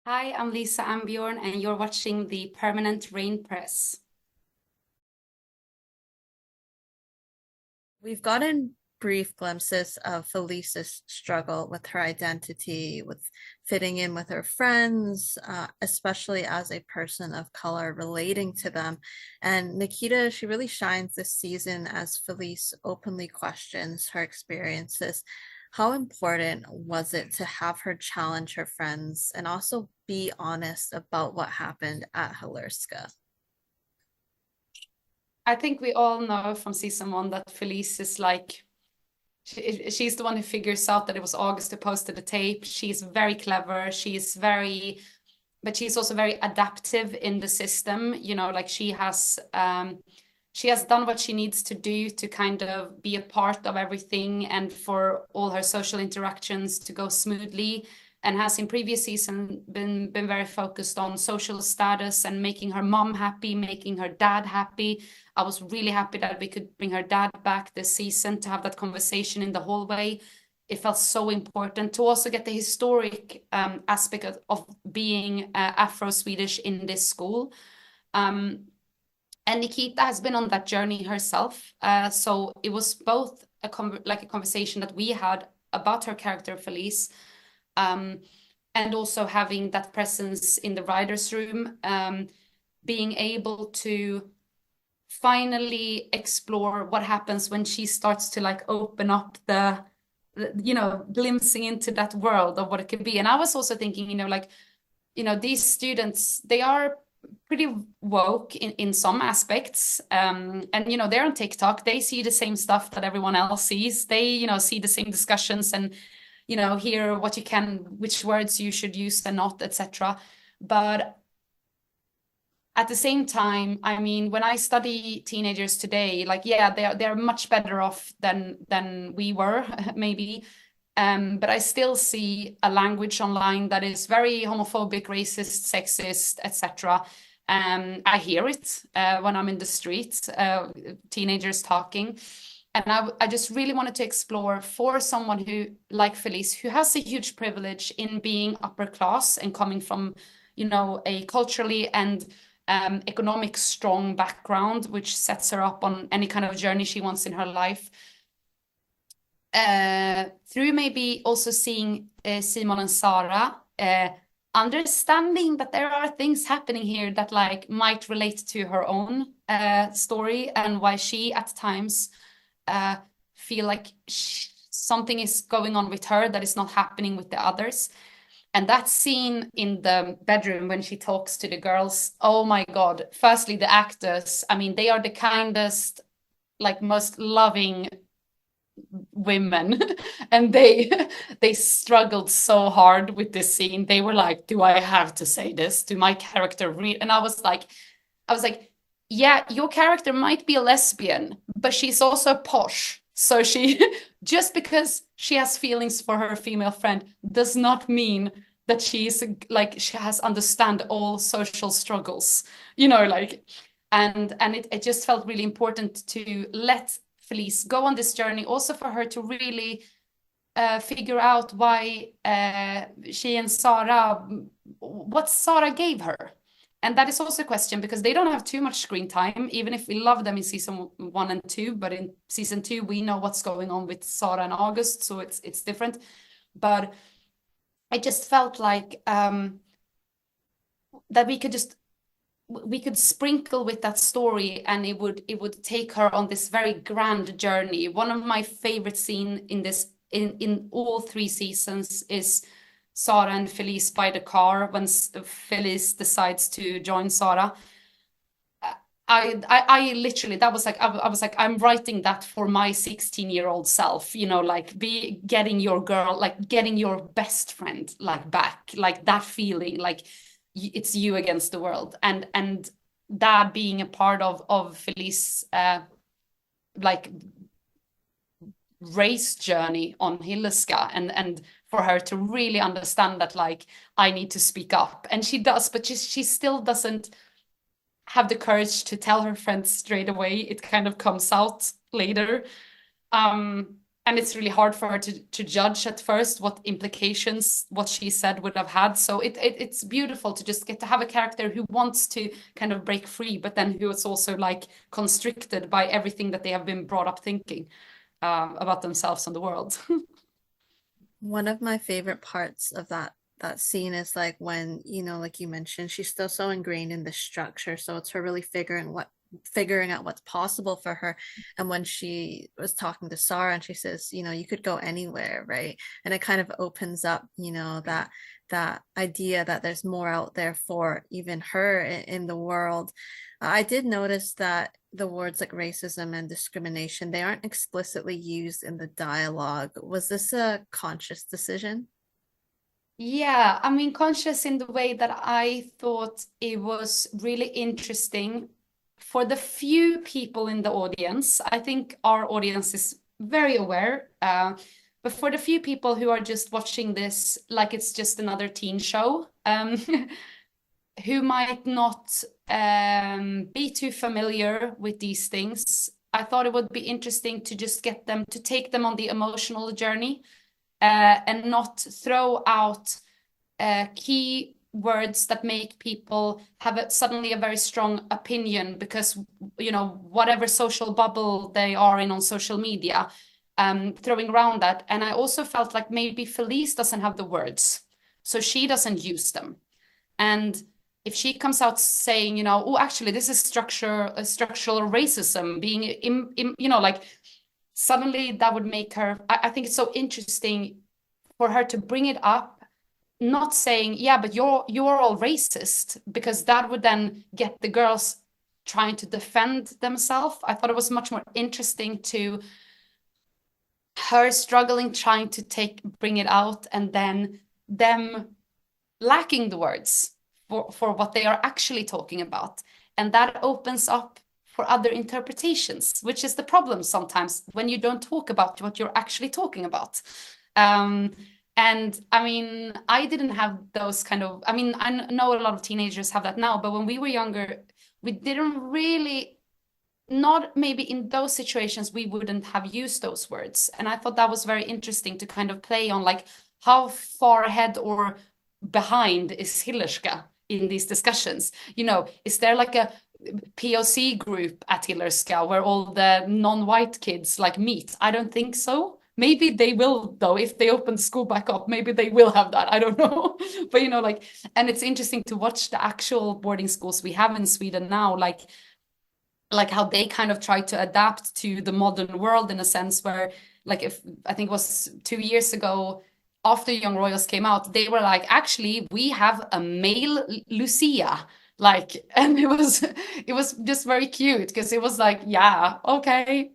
Hi, I'm Lisa Ambjörn, and you're watching the Permanent Rain Press. We've gotten brief glimpses of Felice's struggle with her identity, with fitting in with her friends, especially as a person of color relating to them. And Nikita, she really shines this season as Felice openly questions her experiences. How important was it to have her challenge her friends and also be honest about what happened at Halerska? I think we all know from season one that Felice is like, she's the one who figures out that it was August who posted the tape. She's very clever. But she's also very adaptive in the system. Like she has done what she needs to do to kind of be a part of everything and for all her social interactions to go smoothly, and has in previous season been very focused on social status and making her mom happy, making her dad happy. I was really happy that we could bring her dad back this season to have that conversation in the hallway. It felt so important to also get the historic aspect of being Afro-Swedish in this school. Um, and Nikita has been on that journey herself. So it was both like a conversation that we had about her character, Felice, um, and also having that presence in the writer's room, being able to finally explore what happens when she starts to like open up glimpsing into that world of what it could be. And I was also thinking, these students, they are pretty woke in some aspects. And they're on TikTok, they see the same stuff that everyone else sees. They, see the same discussions and, hear what you can, which words you should use and not, etc. But at the same time, I mean, when I study teenagers today, like, yeah, they're much better off than we were, maybe. But I still see a language online that is very homophobic, racist, sexist, etc. I hear it when I'm in the streets, teenagers talking. And I just really wanted to explore for someone who, like Felice, who has a huge privilege in being upper class and coming from, a culturally and economic strong background, which sets her up on any kind of journey she wants in her life. Through maybe also seeing Simon and Sara, understanding that there are things happening here that like might relate to her own story, and why she at times uh, feel like something is going on with her that is not happening with the others. And that scene in the bedroom when she talks to the girls, oh my God. Firstly, the actors, I mean, they are the kindest, like most loving women. And they struggled so hard with this scene. They were like, do I have to say this? Do my character read? And I was like, yeah, your character might be a lesbian, but she's also posh. So she, just because she has feelings for her female friend does not mean that she's like, she has understand all social struggles, like, and it just felt really important to let Felice go on this journey, also for her to really figure out why she and Sara, what Sara gave her. And that is also a question because they don't have too much screen time, even if we love them in season one and two. But in season two, we know what's going on with Sara and August, so it's different. But I just felt like that we could sprinkle with that story, and it would take her on this very grand journey. One of my favorite scene in all three seasons is Sara and Felice by the car when Felice decides to join Sara. I literally, that was like, I was like, I'm writing that for my 16-year-old self, like be getting your girl, like getting your best friend like back, like that feeling, like it's you against the world. And that being a part of Felice like race journey on Hilleska, and for her to really understand that like I need to speak up, and she does, but she still doesn't have the courage to tell her friends straight away. It kind of comes out later. and it's really hard for her to judge at first what implications what she said would have had. So it's beautiful to just get to have a character who wants to kind of break free, but then who is also like constricted by everything that they have been brought up thinking about themselves and the world. One of my favorite parts of that scene is like when, like you mentioned, she's still so ingrained in the structure. So it's her really figuring out what's possible for her. And when she was talking to Sara and she says, you could go anywhere, right? And it kind of opens up, that idea that there's more out there for even her in the world. I did notice that the words like racism and discrimination, they aren't explicitly used in the dialogue. Was this a conscious decision? Yeah, I mean, conscious in the way that I thought it was really interesting for the few people in the audience. I think our audience is very aware, but for the few people who are just watching this like it's just another teen show, who might not be too familiar with these things, I thought it would be interesting to just get them to take them on the emotional journey, and not throw out key words that make people have suddenly a very strong opinion because, whatever social bubble they are in on social media, throwing around that. And I also felt like maybe Felice doesn't have the words, so she doesn't use them. And if she comes out saying, oh, actually, this is structural racism being, like suddenly that would make her, I think it's so interesting for her to bring it up, not saying, yeah, but you're all racist, because that would then get the girls trying to defend themselves. I thought it was much more interesting to her struggling, trying to bring it out, and then them lacking the words for what they are actually talking about. And that opens up for other interpretations, which is the problem sometimes when you don't talk about what you're actually talking about. And I mean, I didn't have those kind of, I mean, I know a lot of teenagers have that now, but when we were younger, we didn't really, not maybe in those situations, we wouldn't have used those words. And I thought that was very interesting to kind of play on, like, how far ahead or behind is Hillerska in these discussions? Is there like a POC group at Hillerska where all the non-white kids like meet? I don't think so. Maybe they will, though, if they open the school back up, maybe they will have that. I don't know. But and it's interesting to watch the actual boarding schools we have in Sweden now, like how they kind of try to adapt to the modern world, in a sense where, like, if I think it was 2 years ago, after Young Royals came out, they were like, actually, we have a male Lucia. Like, and it was just very cute, because it was like, yeah, okay.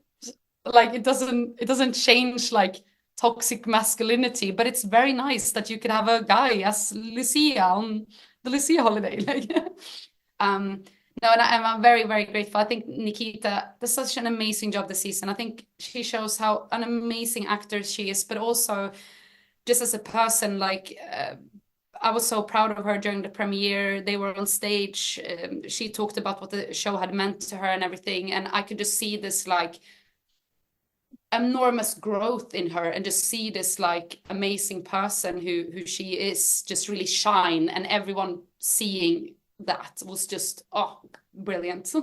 Like, it doesn't change like toxic masculinity, but it's very nice that you could have a guy as Lucia on the Lucia holiday. Like, no, and I'm very, very grateful. I think Nikita does such an amazing job this season. I think she shows how an amazing actor she is, but also just as a person, like, I was so proud of her during the premiere. They were on stage. She talked about what the show had meant to her and everything. And I could just see this like enormous growth in her, and just see this like amazing person who she is just really shine. And everyone seeing that was just, oh, brilliant.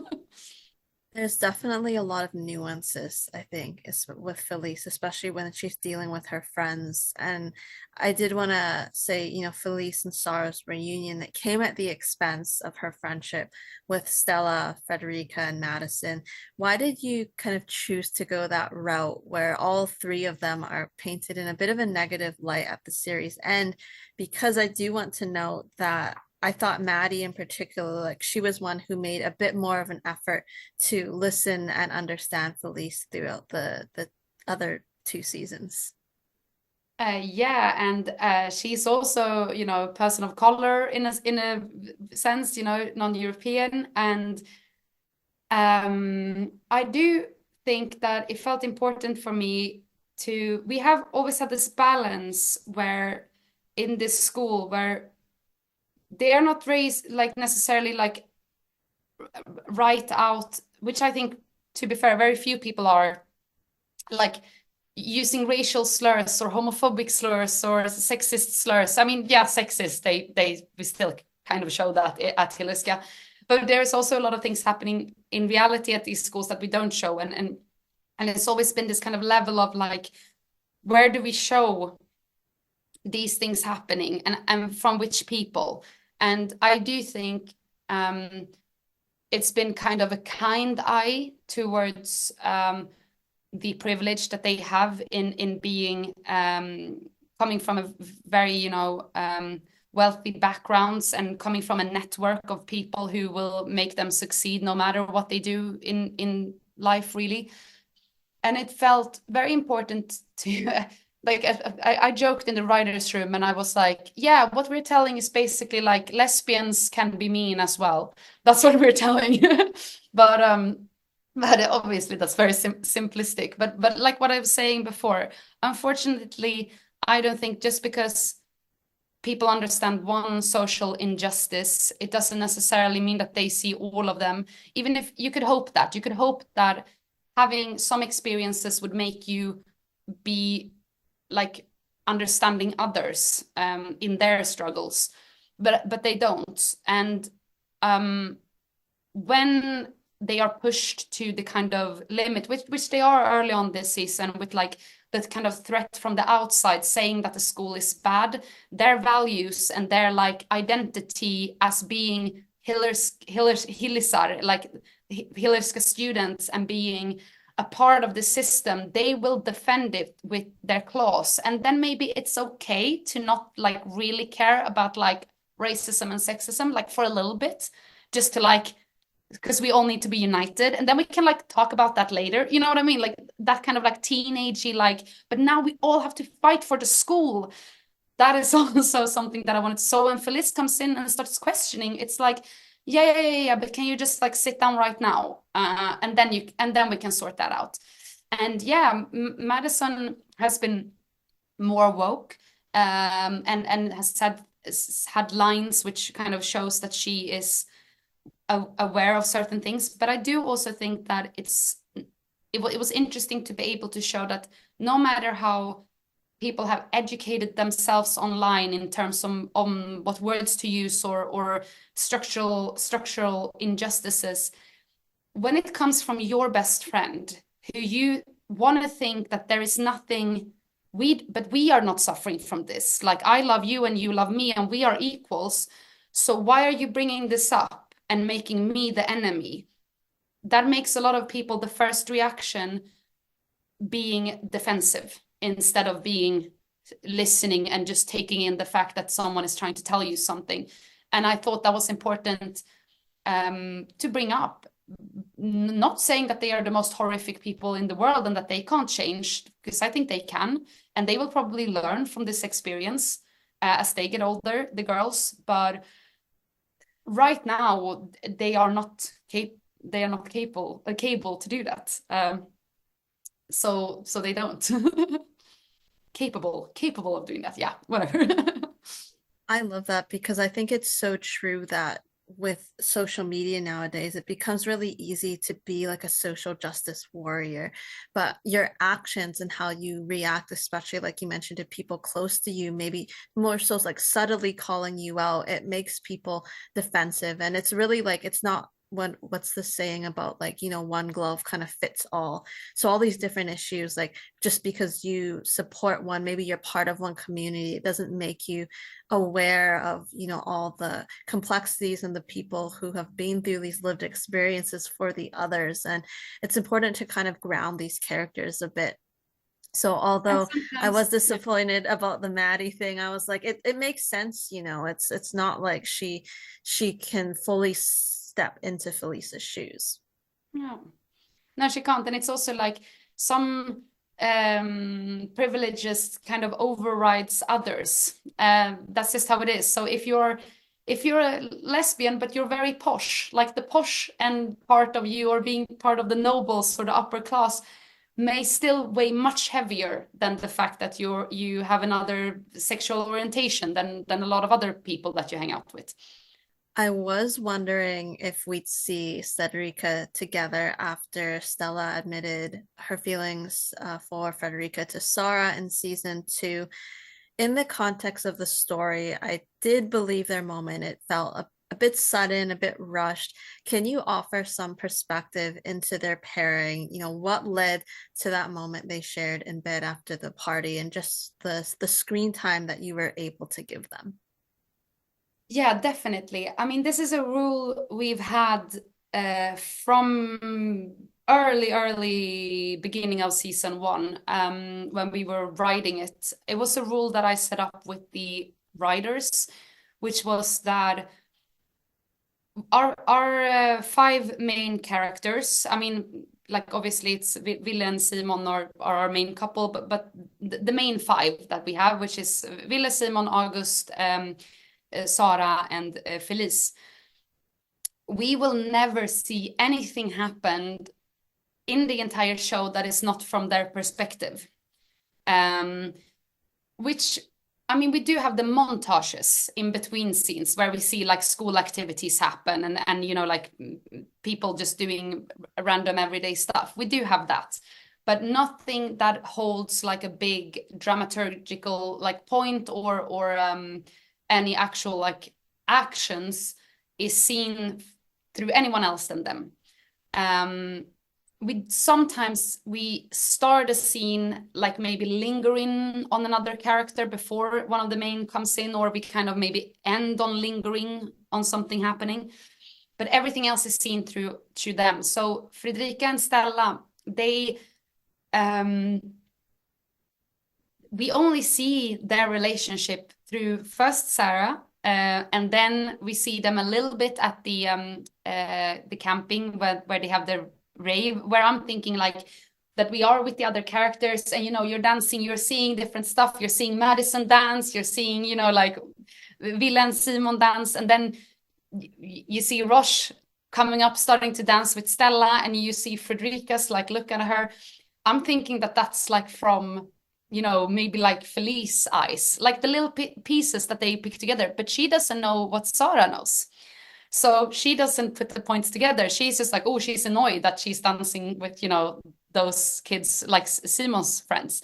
There's definitely a lot of nuances, I think, is with Felice, especially when she's dealing with her friends. And I did want to say, Felice and Sara's reunion, that came at the expense of her friendship with Stella, Fredrika, and Madison. Why did you kind of choose to go that route where all three of them are painted in a bit of a negative light at the series end? Because I do want to note that I thought Maddie in particular, like, she was one who made a bit more of an effort to listen and understand Felice throughout the other two seasons. Yeah, and she's also, a person of color in a sense, non-European, and I do think that it felt important for me we have always had this balance where in this school where they are not raised like necessarily like right out, which I think, to be fair, very few people are, like, using racial slurs or homophobic slurs or sexist slurs. I mean, yeah, sexist, we still kind of show that at Hilleska. But there's also a lot of things happening in reality at these schools that we don't show. And it's always been this kind of level of like, where do we show these things happening and from which people? And I do think it's been kind of a kind eye towards the privilege that they have in being coming from a very, you know, wealthy backgrounds and coming from a network of people who will make them succeed no matter what they do in life, really. And it felt very important to like I joked in the writers' room and I was like, yeah, what we're telling is basically like lesbians can be mean as well. That's what we're telling. But obviously that's very simplistic. But like what I was saying before, unfortunately, I don't think just because people understand one social injustice, it doesn't necessarily mean that they see all of them. Even if you could hope that having some experiences would make you be like understanding others in their struggles, but they don't. And when they are pushed to the kind of limit, which they are early on this season, with like that kind of threat from the outside saying that the school is bad, their values and their like identity as being Hillisar, like Hillerska students, and being a part of the system, they will defend it with their claws. And then maybe it's okay to not like really care about like racism and sexism, like for a little bit, just to like, because we all need to be united, and then we can like talk about that later, you know what I mean, like that kind of like teenagey like, but now we all have to fight for the school. That is also something that I wanted. So when Felice comes in and starts questioning, it's like, yeah, but can you just like sit down right now, and then we can sort that out. And yeah, Madison has been more woke, and has had lines which kind of shows that she is aware of certain things. But I do also think that it was interesting to be able to show that no matter how people have educated themselves online in terms of on what words to use or structural injustices, when it comes from your best friend who you want to think that there is nothing but we are not suffering from this, like I love you and you love me and we are equals, so why are you bringing this up and making me the enemy? That makes a lot of people, the first reaction being defensive instead of being listening and just taking in the fact that someone is trying to tell you something. And I thought that was important to bring up. Not saying that they are the most horrific people in the world and that they can't change, because I think they can, and they will probably learn from this experience as they get older, the girls. But right now they are not capable to do that. So they don't. capable of doing that. Yeah, whatever. I love that because I think it's so true that with social media nowadays, it becomes really easy to be like a social justice warrior, but your actions and how you react, especially like you mentioned to people close to you, maybe more so like subtly calling you out, it makes people defensive. And it's really like, it's not what's the saying about like, you know, one glove kind of fits all. So all these different issues, like just because you support one, maybe you're part of one community, it doesn't make you aware of, you know, all the complexities and the people who have been through these lived experiences for the others. And it's important to kind of ground these characters a bit. So although I was disappointed about the Maddie thing, I was like, it makes sense, you know, it's not like she can fully step into Felice's shoes. No, she can't. And it's also like some privileges kind of overrides others. That's just how it is. So if you're a lesbian but you're very posh, like the posh and part of you, or being part of the nobles or the upper class, may still weigh much heavier than the fact that you have another sexual orientation than a lot of other people that you hang out with. I was wondering if we'd see Fredrika together after Stella admitted her feelings for Fredrika to Sara in season 2. In the context of the story, I did believe their moment. It felt a bit sudden, a bit rushed. Can you offer some perspective into their pairing? You know, what led to that moment they shared in bed after the party, and just the screen time that you were able to give them? Yeah, definitely. I mean, this is a rule we've had from early beginning of season 1, when we were writing it. It was a rule that I set up with the writers, which was that our 5 main characters, I mean, like obviously it's Ville and Simon are our main couple, but the main 5 that we have, which is Ville, Simon, August, Sara, and Felice. We will never see anything happen in the entire show that is not from their perspective. Which, I mean, we do have the montages in between scenes where we see like school activities happen and you know, like people just doing random everyday stuff. We do have that, but nothing that holds like a big dramaturgical like point or any actual like actions is seen through anyone else than them. Sometimes we start a scene like maybe lingering on another character before one of the main comes in, or we kind of maybe end on lingering on something happening, but everything else is seen through them. So Fredrika and Stella, they we only see their relationship through first Sara, and then we see them a little bit at the camping where they have their rave, where I'm thinking like that we are with the other characters, and you know, you're dancing, you're seeing different stuff, you're seeing Madison dance, you're seeing, you know, like Ville and Simon dance, and then you see Rosh coming up starting to dance with Stella, and you see Fredrika's like look at her. I'm thinking that that's like from, you know, maybe like Felice eyes, like the little pieces that they pick together, but she doesn't know what Sara knows. So she doesn't put the points together. She's just like, oh, she's annoyed that she's dancing with, you know, those kids, like Simon's friends.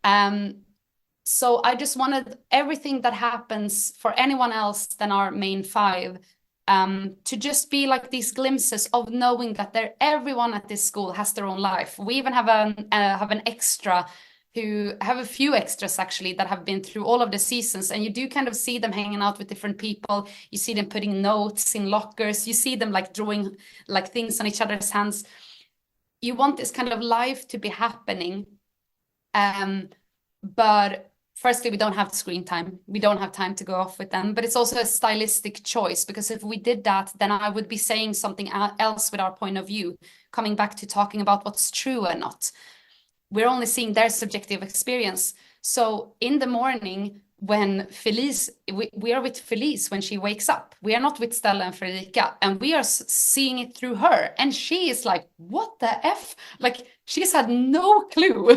So I just wanted everything that happens for anyone else than our main 5 to just be like these glimpses of knowing that everyone at this school has their own life. We even have an extra who have a few extras actually that have been through all of the seasons, and you do kind of see them hanging out with different people. You see them putting notes in lockers. You see them like drawing like things on each other's hands. You want this kind of life to be happening. But firstly, we don't have screen time. We don't have time to go off with them, but it's also a stylistic choice, because if we did that, then I would be saying something else with our point of view, coming back to talking about what's true and not. We're only seeing their subjective experience. So in the morning, when Felice, we are with Felice when she wakes up. We are not with Stella and Fredrika, and we are seeing it through her. And she is like, what the F? Like, she's had no clue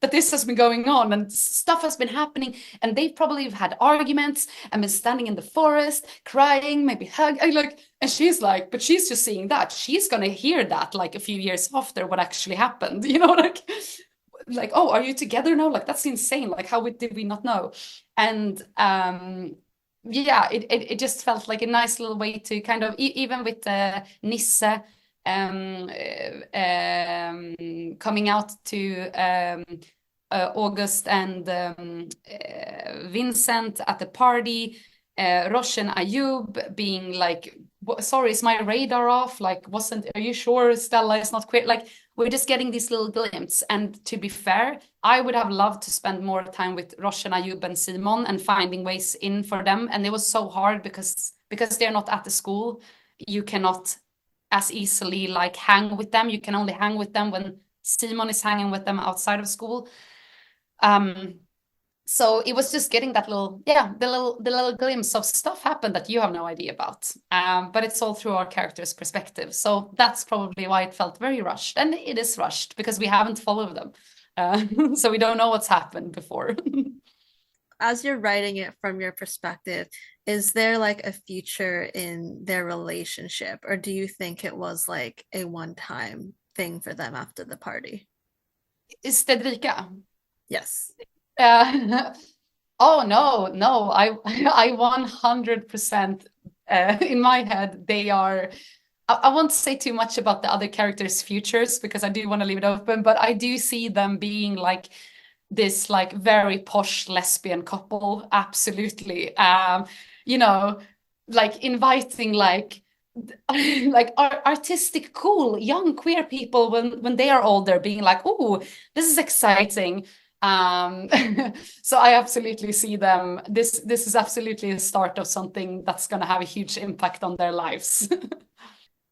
that this has been going on and stuff has been happening. And they probably have had arguments and been standing in the forest, crying, maybe hugging. Like, and she's like, but she's just seeing that. She's going to hear that like a few years after what actually happened, you know, like, oh, are you together now? Like, that's insane. Like, how did we not know? And yeah, it just felt like a nice little way to kind of, even with Nisse coming out to August and Vincent at the party, Rosh and Ayub being like, sorry, is my radar off? Like, are you sure Stella is not queer? Like, we're just getting these little glimpses. And to be fair, I would have loved to spend more time with Rosh and Ayub and Simon and finding ways in for them. And it was so hard because they're not at the school. You cannot as easily like hang with them. You can only hang with them when Simon is hanging with them outside of school. So it was just getting that little, the little glimpse of stuff happened that you have no idea about. But it's all through our character's perspective. So that's probably why it felt very rushed. And it is rushed because we haven't followed them. So we don't know what's happened before. As you're writing it from your perspective, Is there like a future in their relationship, or do you think it was like a one-time thing for them after the party? Is Fredrika? Yes. Oh no, I 100% in my head they are. I won't say too much about the other characters' futures because I do want to leave it open, but I do see them being like this like very posh lesbian couple, absolutely. You know, like inviting like like artistic, cool young queer people when they are older, being like, oh, this is exciting. Um, so I absolutely see them. This is absolutely the start of something that's going to have a huge impact on their lives.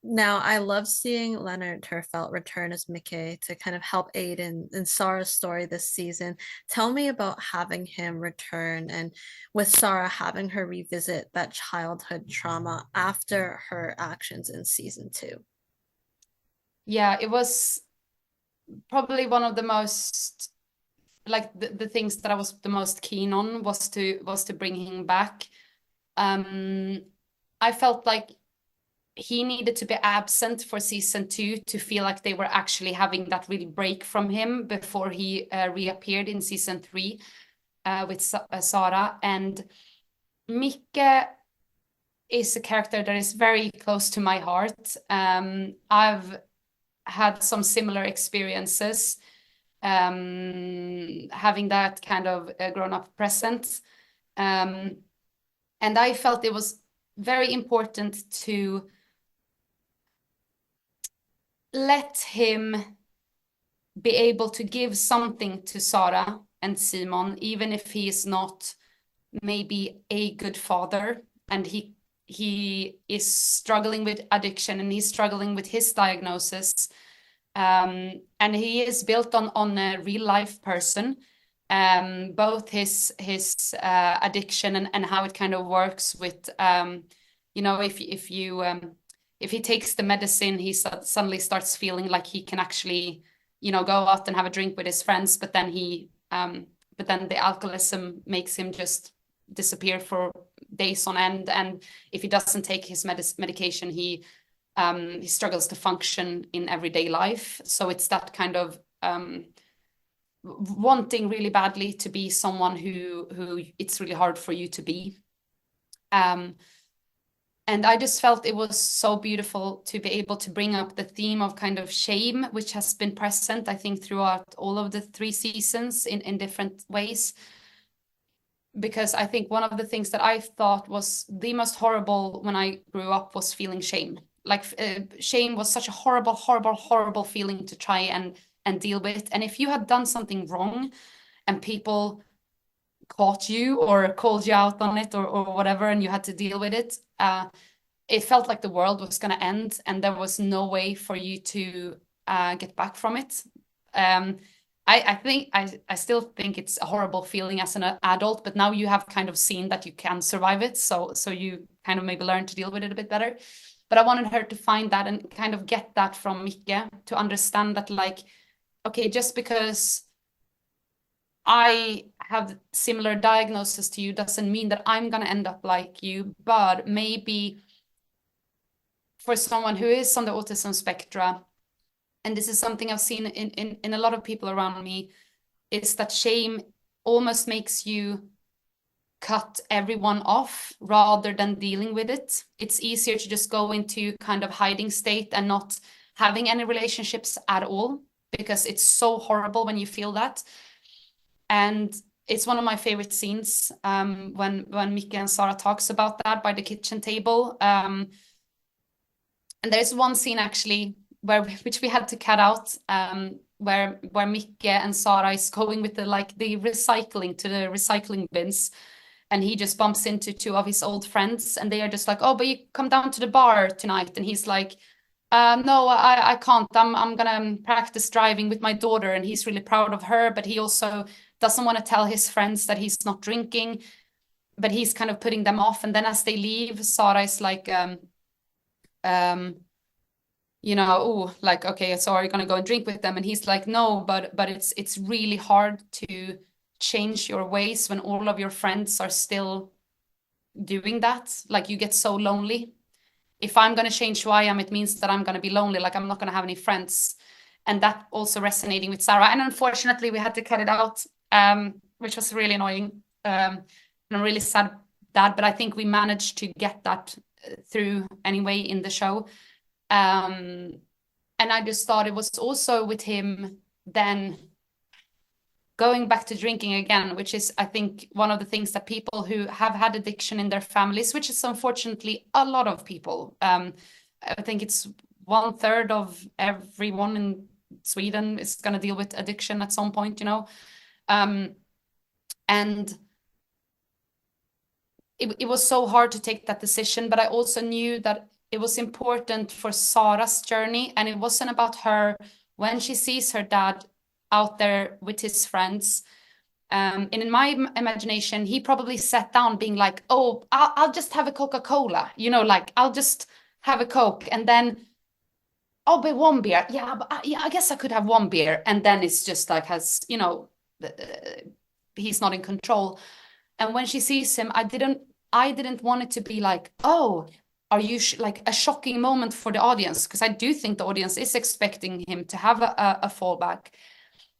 Now, I love seeing Leonard Turfelt return as Micke to kind of help aid in Sara's story this season. Tell me about having him return and with Sara having her revisit that childhood trauma after her actions in season two. Yeah, it was probably one of the most like the things that I was the most keen on was to bring him back. Um, I felt like he needed to be absent for season two to feel like they were actually having that real break from him before he reappeared in season three with Sara. And Micke is a character that is very close to my heart. I've had some similar experiences having that kind of grown up present. And I felt it was very important to let him be able to give something to Sara and Simon, even if he is not maybe a good father and he is struggling with addiction and he's struggling with his diagnosis. And he is built on a real life person, both his addiction and how it kind of works with you know, if he takes the medicine, he suddenly starts feeling like he can actually, you know, go out and have a drink with his friends, but then but then the alcoholism makes him just disappear for days on end. And if he doesn't take his medication, he struggles to function in everyday life. So it's that kind of wanting really badly to be someone who it's really hard for you to be. And I just felt it was so beautiful to be able to bring up the theme of kind of shame, which has been present, I think, throughout all of the 3 seasons in different ways. Because I think one of the things that I thought was the most horrible when I grew up was feeling shame. Like shame was such a horrible, horrible, horrible feeling to try and deal with. And if you had done something wrong and people caught you or called you out on it or whatever, and you had to deal with it, it felt like the world was going to end and there was no way for you to get back from it. I still think it's a horrible feeling as an adult, but now you have kind of seen that you can survive it. So you kind of maybe learn to deal with it a bit better. But I wanted her to find that and kind of get that from Micke, to understand that, like, okay, just because I have similar diagnosis to you doesn't mean that I'm going to end up like you, but maybe for someone who is on the autism spectrum, and this is something I've seen in a lot of people around me, is that shame almost makes you cut everyone off rather than dealing with it. It's easier to just go into kind of hiding state and not having any relationships at all, because it's so horrible when you feel that. And it's one of my favorite scenes when Micke and Sara talks about that by the kitchen table. And there's one scene actually which we had to cut out, where Micke and Sara is going with the recycling to the recycling bins, and he just bumps into 2 of his old friends, and they are just like, "Oh, but you come down to the bar tonight," and he's like, "No, I can't. I'm gonna practice driving with my daughter," and he's really proud of her, but he also doesn't want to tell his friends that he's not drinking, but he's kind of putting them off. And then as they leave, Sara is like, you know, oh, like, okay, so are you gonna go and drink with them? And he's like, no, but it's really hard to change your ways when all of your friends are still doing that. Like you get so lonely. If I'm going to change who I am, it means that I'm going to be lonely. Like I'm not going to have any friends. And that also resonating with Sara. And unfortunately, we had to cut it out, which was really annoying. And I'm really sad that, but I think we managed to get that through anyway in the show. And I just thought it was also with him then going back to drinking again, which is, I think, one of the things that people who have had addiction in their families, which is unfortunately a lot of people. I think it's 1/3 of everyone in Sweden is going to deal with addiction at some point, you know. And it was so hard to take that decision, but I also knew that it was important for Sara's journey, and it wasn't about her when she sees her dad out there with his friends. And in my imagination, he probably sat down being like, oh, I'll just have a Coca-Cola, you know, like I'll just have a Coke, and then I'll be one beer. Yeah, but I guess I could have one beer. And then it's just like, has, you know, he's not in control. And when she sees him, I didn't want it to be like, oh, are you like a shocking moment for the audience? Because I do think the audience is expecting him to have a fallback,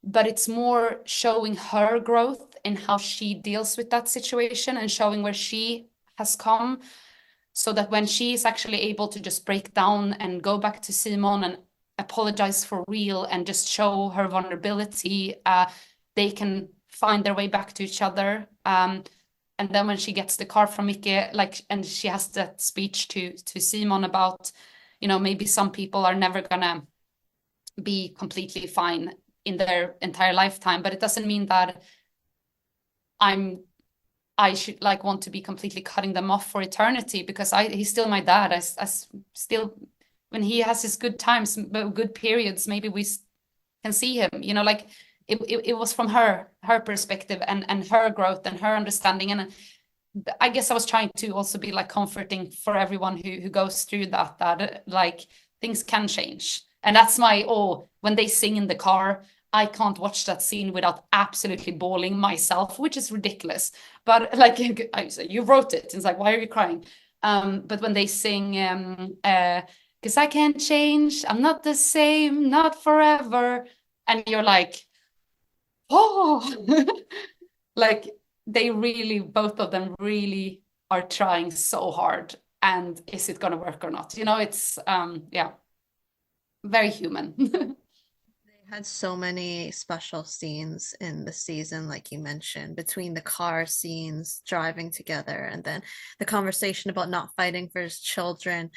but it's more showing her growth in how she deals with that situation and showing where she has come, so that when she is actually able to just break down and go back to Simon and apologize for real and just show her vulnerability, they can find their way back to each other. And then when she gets the car from Micke, like, and she has that speech to Simon about, you know, maybe some people are never gonna be completely fine in their entire lifetime, but it doesn't mean that I should like want to be completely cutting them off for eternity, because he's still my dad. I still, when he has his good times, good periods, maybe we can see him, you know, like it was from her perspective and her growth and her understanding. And I guess I was trying to also be like comforting for everyone who goes through that like things can change. And that's my, when they sing in the car, I can't watch that scene without absolutely bawling myself, which is ridiculous. But like, you wrote it. It's like, why are you crying? But when they sing, because I can't change, I'm not the same, not forever. And you're like, oh, like they really, both of them really are trying so hard. And is it going to work or not? You know, it's, yeah, very human. They had so many special scenes in the season, like you mentioned, between the car scenes, driving together, and then the conversation about not fighting for his children.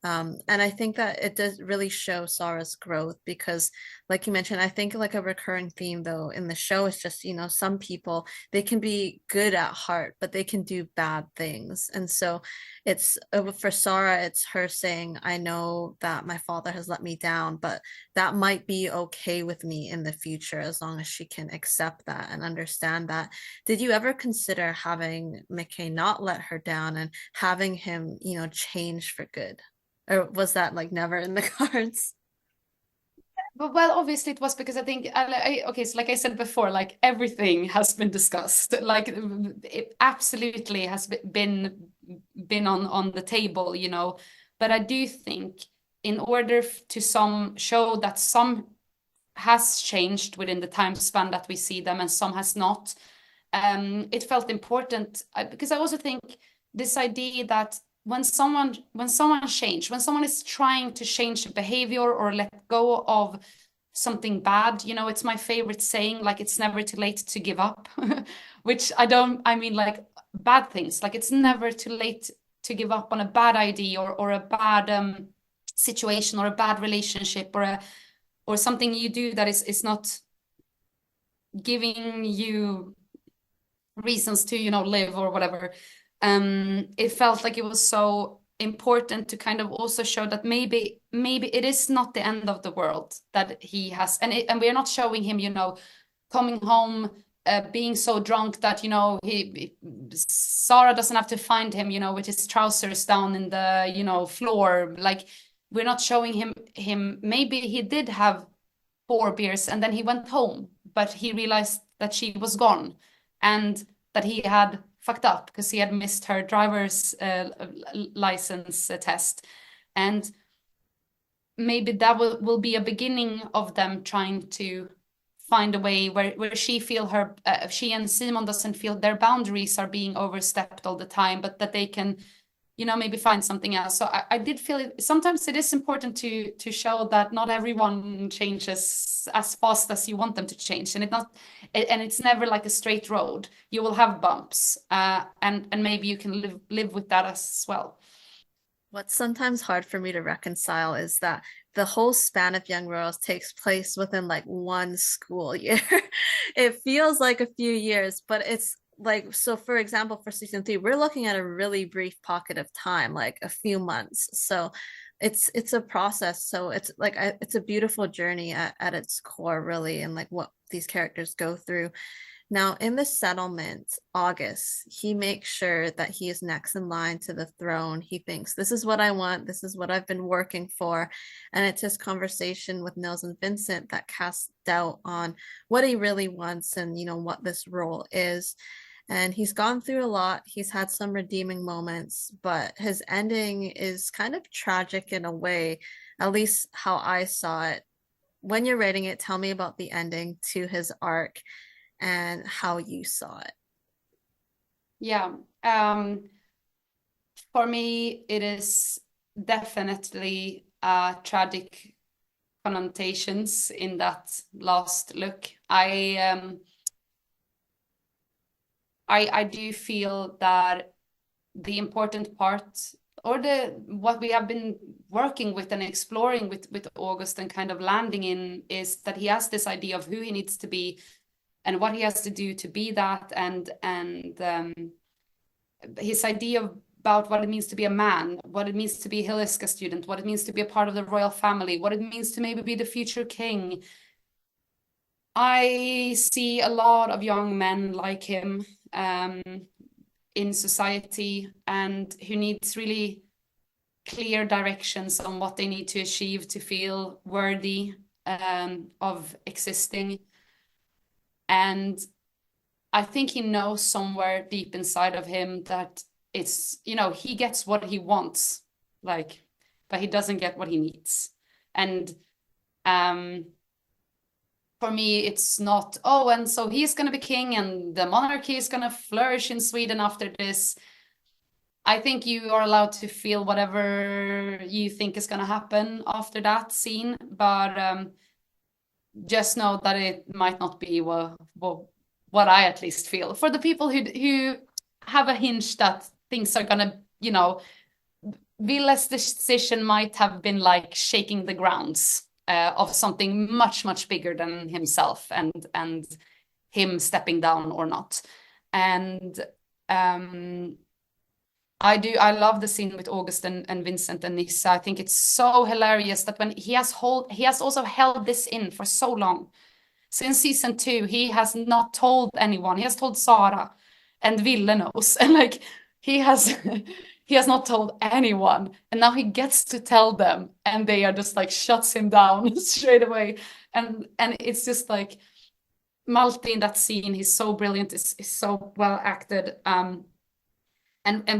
And I think that it does really show Sara's growth because, like you mentioned, I think like a recurring theme though in the show is just, you know, some people, they can be good at heart, but they can do bad things. And so it's for Sara, it's her saying, I know that my father has let me down, but that might be okay with me in the future as long as she can accept that and understand that. Did you ever consider having Micke not let her down and having him, you know, change for good? Or was that like never in the cards? But well, obviously it was because I think okay, so like I said before, like everything has been discussed. Like it absolutely has been on the table, you know. But I do think in order to some show that some has changed within the time span that we see them and some has not, it felt important because I also think this idea that when someone change, when someone is trying to change behavior or let go of something bad, you know, it's my favorite saying, like it's never too late to give up, which I mean like bad things, like it's never too late to give up on a bad idea or a bad situation or a bad relationship or something you do that is not giving you reasons to, you know, live or whatever. It felt like it was so important to kind of also show that maybe it is not the end of the world that he has, and we're not showing him, you know, coming home being so drunk that, you know, Sara doesn't have to find him, you know, with his trousers down in the, you know, floor. Like we're not showing him maybe he did have 4 beers and then he went home, but he realized that she was gone and that he had fucked up because he had missed her driver's license test. And maybe that will be a beginning of them trying to find a way where she and Simon doesn't feel their boundaries are being overstepped all the time, but that they can, maybe find something else. So I did feel it. Sometimes it is important to show that not everyone changes as fast as you want them to change, and it's never like a straight road. You will have bumps, and maybe you can live with that as well. What's sometimes hard for me to reconcile is that the whole span of Young Royals takes place within like one school year. It feels like a few years, but it's like, so for example, for season 3, we're looking at a really brief pocket of time, like a few months. So it's a process. So it's like it's a beautiful journey at its core, really, and like what these characters go through. Now, in the settlement, August, he makes sure that he is next in line to the throne. He thinks, this is what I want. This is what I've been working for. And it's his conversation with Nils and Vincent that casts doubt on what he really wants and, what this role is. And he's gone through a lot. He's had some redeeming moments, but his ending is kind of tragic in a way, at least how I saw it. When you're writing it, tell me about the ending to his arc and how you saw it. Yeah. For me, it is definitely tragic connotations in that last look. I do feel that the important part, or what we have been working with and exploring with August and kind of landing in, is that he has this idea of who he needs to be and what he has to do to be that, and his idea about what it means to be a man, what it means to be a Hillesca student, what it means to be a part of the royal family, what it means to maybe be the future king. I see a lot of young men like him in society, and who needs really clear directions on what they need to achieve to feel worthy of existing. And I think he knows somewhere deep inside of him that it's, he gets what he wants, but he doesn't get what he needs. And for me, it's not, and so he's going to be king and the monarchy is going to flourish in Sweden after this. I think you are allowed to feel whatever you think is going to happen after that scene, but just know that it might not be what I at least feel. For the people who have a hinge that things are gonna, Ville's decision might have been like shaking the grounds of something much, much bigger than himself and him stepping down or not. And I love the scene with August and Vincent and Nissa. I think it's so hilarious that when he has also held this in for so long. Since season 2, he has not told anyone. He has told Sara, and Ville knows. And he has not told anyone. And now he gets to tell them, and they are just shuts him down straight away. And it's just Malte in that scene, he's so brilliant, is so well acted. And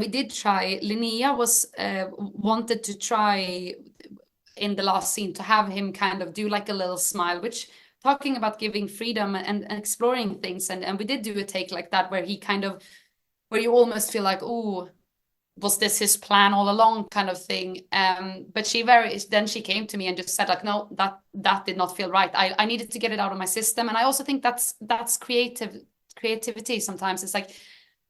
we did try. Linnea wanted to try in the last scene to have him kind of do a little smile, which, talking about giving freedom and exploring things, and we did do a take like that where he where you almost feel like, oh, was this his plan all along, kind of thing. But then she came to me and just said no, that did not feel right. I needed to get it out of my system, and I also think that's creativity. Sometimes it's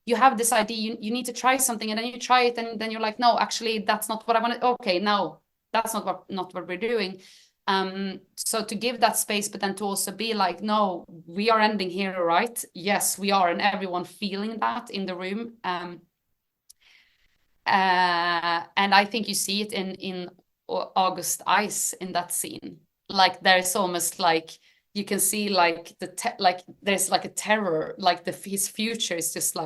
you have this idea, you need to try something, and then you try it, and then you're like, no, actually, that's not what I wanted. Okay, no, that's not what we're doing. So to give that space, but then to also be no, we are ending here, right? Yes, we are, and everyone feeling that in the room. And I think you see it in August's eyes in that scene. There's almost you can see there's a terror, his future is just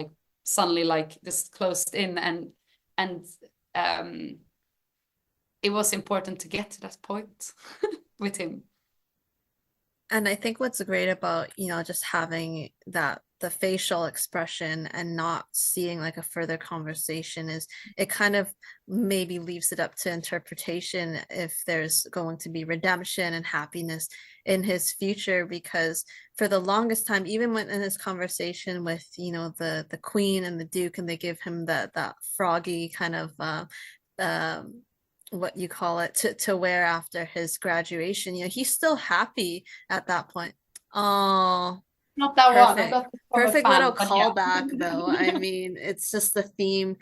suddenly just closed in, and it was important to get to that point with him. And I think what's great about, just having that the facial expression and not seeing like a further conversation is, it kind of maybe leaves it up to interpretation if there's going to be redemption and happiness in his future. Because for the longest time, even when in his conversation with, you know, the queen and the duke, and they give him that froggy kind of what you call it to wear after his graduation, you know, he's still happy at that point. Oh, Not that one. I perfect. got this from a Perfect little fan, but yeah. callback though. I mean, it's just the theme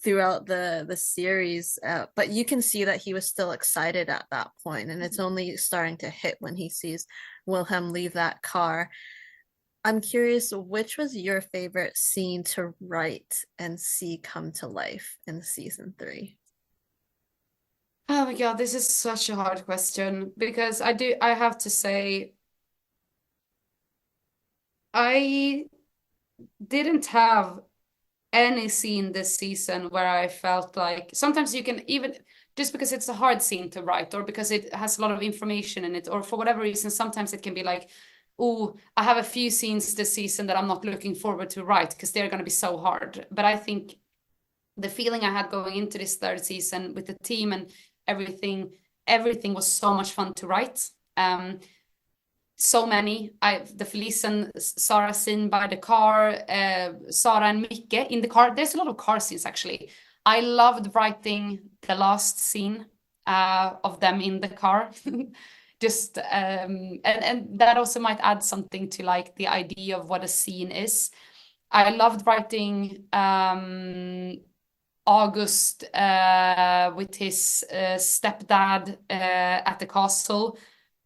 throughout the series. But you can see that he was still excited at that point, and it's only starting to hit when he sees Wilhelm leave that car. I'm curious, which was your favorite scene to write and see come to life in season 3? Oh my God, this is such a hard question because I have to say, I didn't have any scene this season where I felt like sometimes you can even just because it's a hard scene to write or because it has a lot of information in it or for whatever reason, sometimes it can be like, oh, I have a few scenes this season that I'm not looking forward to write because they're going to be so hard. But I think the feeling I had going into this third season with the team and everything was so much fun to write. So many. The Felice and Sara scene by the car, Sara and Micke in the car. There's a lot of car scenes actually. I loved writing the last scene of them in the car. Just and that also might add something to like the idea of what a scene is. I loved writing August with his stepdad at the castle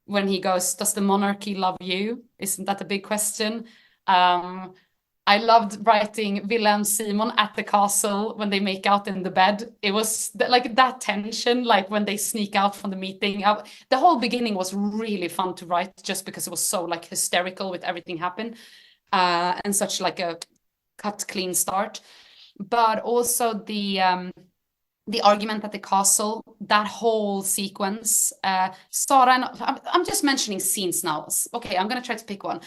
when he goes, "Does the monarchy love you?" Isn't that a big question? I loved writing Wilhelm Simon at the castle when they make out in the bed. It was like that tension, like when they sneak out from the meeting. The whole beginning was really fun to write just because it was so like hysterical with everything happen and such like a cut clean start. But also the argument at the castle, that whole sequence. Sara, and I'm just mentioning scenes now. Okay, I'm gonna try to pick one.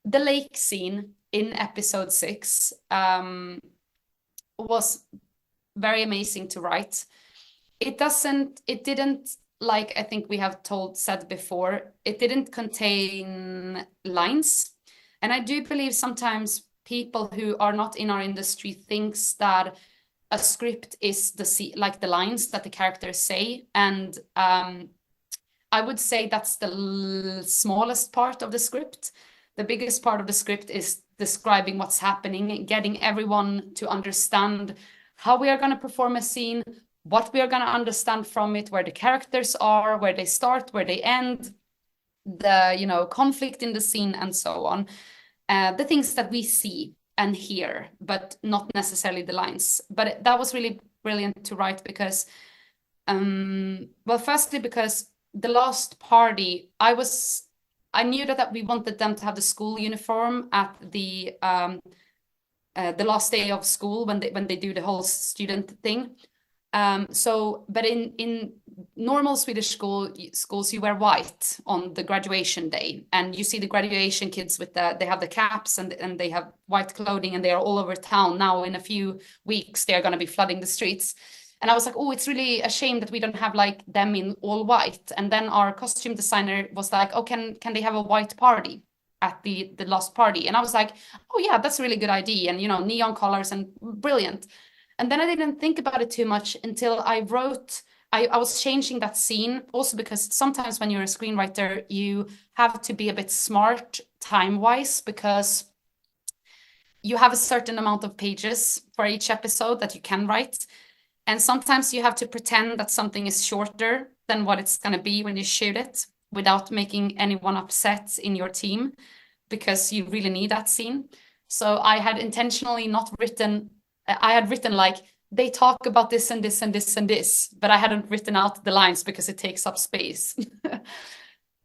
The lake scene in episode 6 was very amazing to write. It didn't, like I think we have said before, it didn't contain lines. And I do believe sometimes people who are not in our industry thinks that a script is like the lines that the characters say. And I would say that's the smallest part of the script. The biggest part of the script is describing what's happening, getting everyone to understand how we are going to perform a scene, what we are going to understand from it, where the characters are, where they start, where they end, the, you know, conflict in the scene and so on. The things that we see and hear, but not necessarily the lines. But that was really brilliant to write because, well, firstly, because the last party, I knew that we wanted them to have the school uniform at the last day of school when they do the whole student thing. But in normal Swedish schools, you wear white on the graduation day, and you see the graduation kids with they have the caps and they have white clothing, and they are all over town. Now in a few weeks, they are going to be flooding the streets. And I was like, oh, it's really a shame that we don't have like them in all white. And then our costume designer was like, oh, can they have a white party at the last party? And I was like, oh yeah, that's a really good idea. And, you know, neon colors and brilliant. And then I didn't think about it too much until I was changing that scene also because sometimes when you're a screenwriter, you have to be a bit smart time-wise because you have a certain amount of pages for each episode that you can write. And sometimes you have to pretend that something is shorter than what it's going to be when you shoot it without making anyone upset in your team because you really need that scene. So I had intentionally not written, I had written like, they talk about this and this and this and this, but I hadn't written out the lines because it takes up space.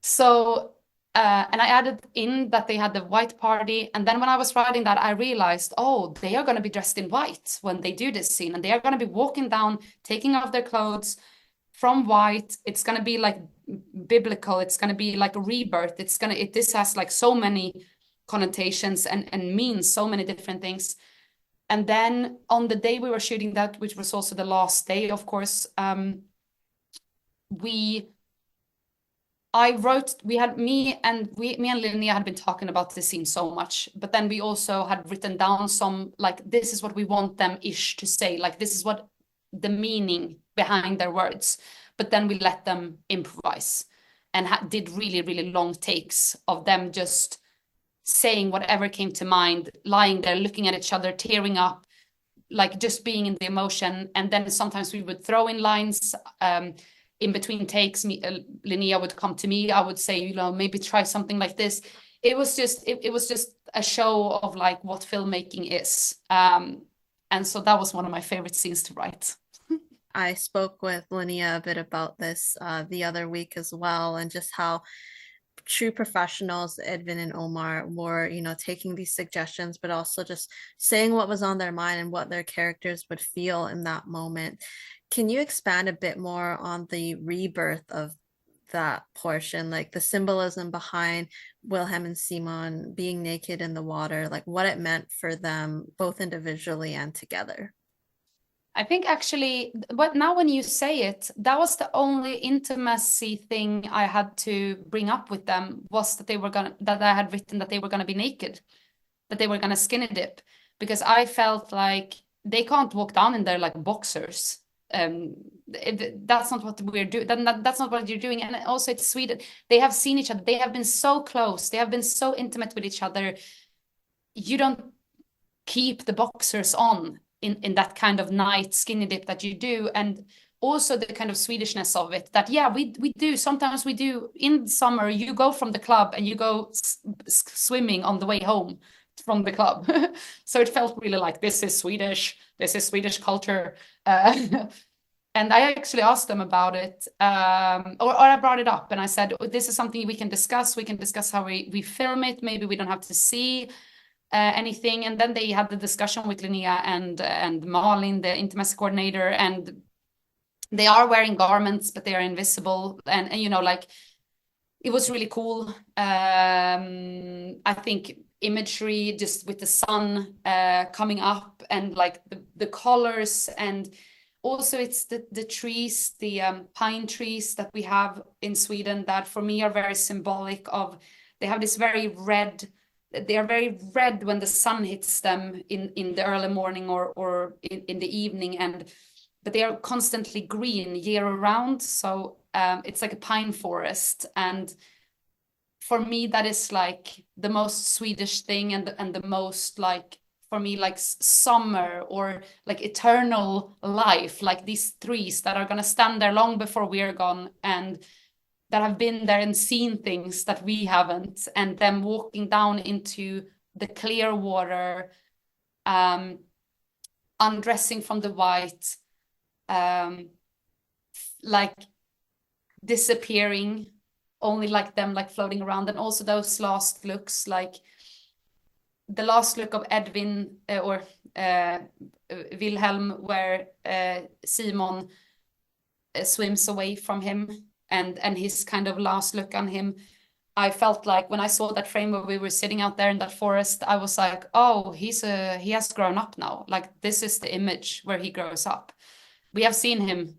So, and I added in that they had the white party. And then when I was writing that, I realized, oh, they are going to be dressed in white when they do this scene. And they are going to be walking down, taking off their clothes from white. It's going to be like biblical. It's going to be like a rebirth. This has like so many connotations and means so many different things. And then on the day we were shooting that, which was also the last day, of course, me and Linnea had been talking about this scene so much, but then we also had written down some, like, this is what we want them ish to say, like this is what the meaning behind their words. But then we let them improvise and did really, really long takes of them just saying whatever came to mind, lying there, looking at each other, tearing up, like just being in the emotion. And then sometimes we would throw in lines in between takes. Linnea would come to me. I would say, you know, maybe try something like this. It was just a show of like what filmmaking is. And so that was one of my favorite scenes to write. I spoke with Linnea a bit about this the other week as well, and just how true professionals, Edwin and Omar, were, you know, taking these suggestions, but also just saying what was on their mind and what their characters would feel in that moment. Can you expand a bit more on the rebirth of that portion, like the symbolism behind Wilhelm and Simon being naked in the water, like what it meant for them both individually and together? I think actually, but now when you say it, that was the only intimacy thing I had to bring up with them, was that that I had written that they were gonna be naked, that they were gonna skinny dip, because I felt like they can't walk down in there like boxers. That's not what we're doing. That's not what you're doing. And also, it's Sweden. They have seen each other. They have been so close. They have been so intimate with each other. You don't keep the boxers on in that kind of night skinny dip that you do. And also the kind of Swedishness of it, that yeah, we do sometimes, we do in summer, you go from the club and you go swimming on the way home from the club. So it felt really like this is Swedish culture. And I actually asked them about it, or I brought it up and I said, oh, this is something we can discuss how we film it. Maybe we don't have to see anything. And then they had the discussion with Linnea and Malin, the intimacy coordinator, and they are wearing garments, but they are invisible. And you know, like, it was really cool. I think imagery just with the sun coming up, and like the colors, and also it's the trees, the pine trees that we have in Sweden that for me are very symbolic of, they have this very red, they are very red when the sun hits them in the early morning or in the evening, but they are constantly green year round. So it's like a pine forest. And for me, that is like the most Swedish thing, and the most, like, for me, like summer or like eternal life, like these trees that are going to stand there long before we are gone, and that have been there and seen things that we haven't, and them walking down into the clear water, undressing from the white, like disappearing, only like them like floating around. And also those last looks, like the last look of Edwin or Wilhelm, where Simon swims away from him, and his kind of last look on him. I felt like when I saw that frame where we were sitting out there in that forest, I was like, oh, he has grown up now. Like, this is the image where he grows up. We have seen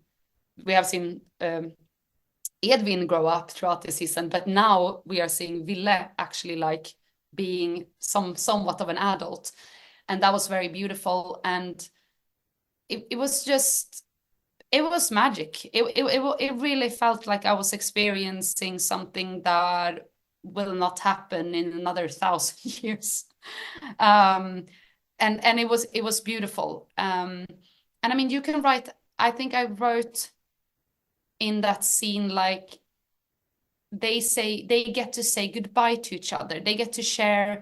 Edwin grow up throughout the season, but now we are seeing Ville actually like being somewhat of an adult. And that was very beautiful. And it was just, it was magic. It really felt like I was experiencing something that will not happen in another 1,000 years. And it was beautiful. And I mean, you can write, I think I wrote in that scene, like, they get to say goodbye to each other. They get to share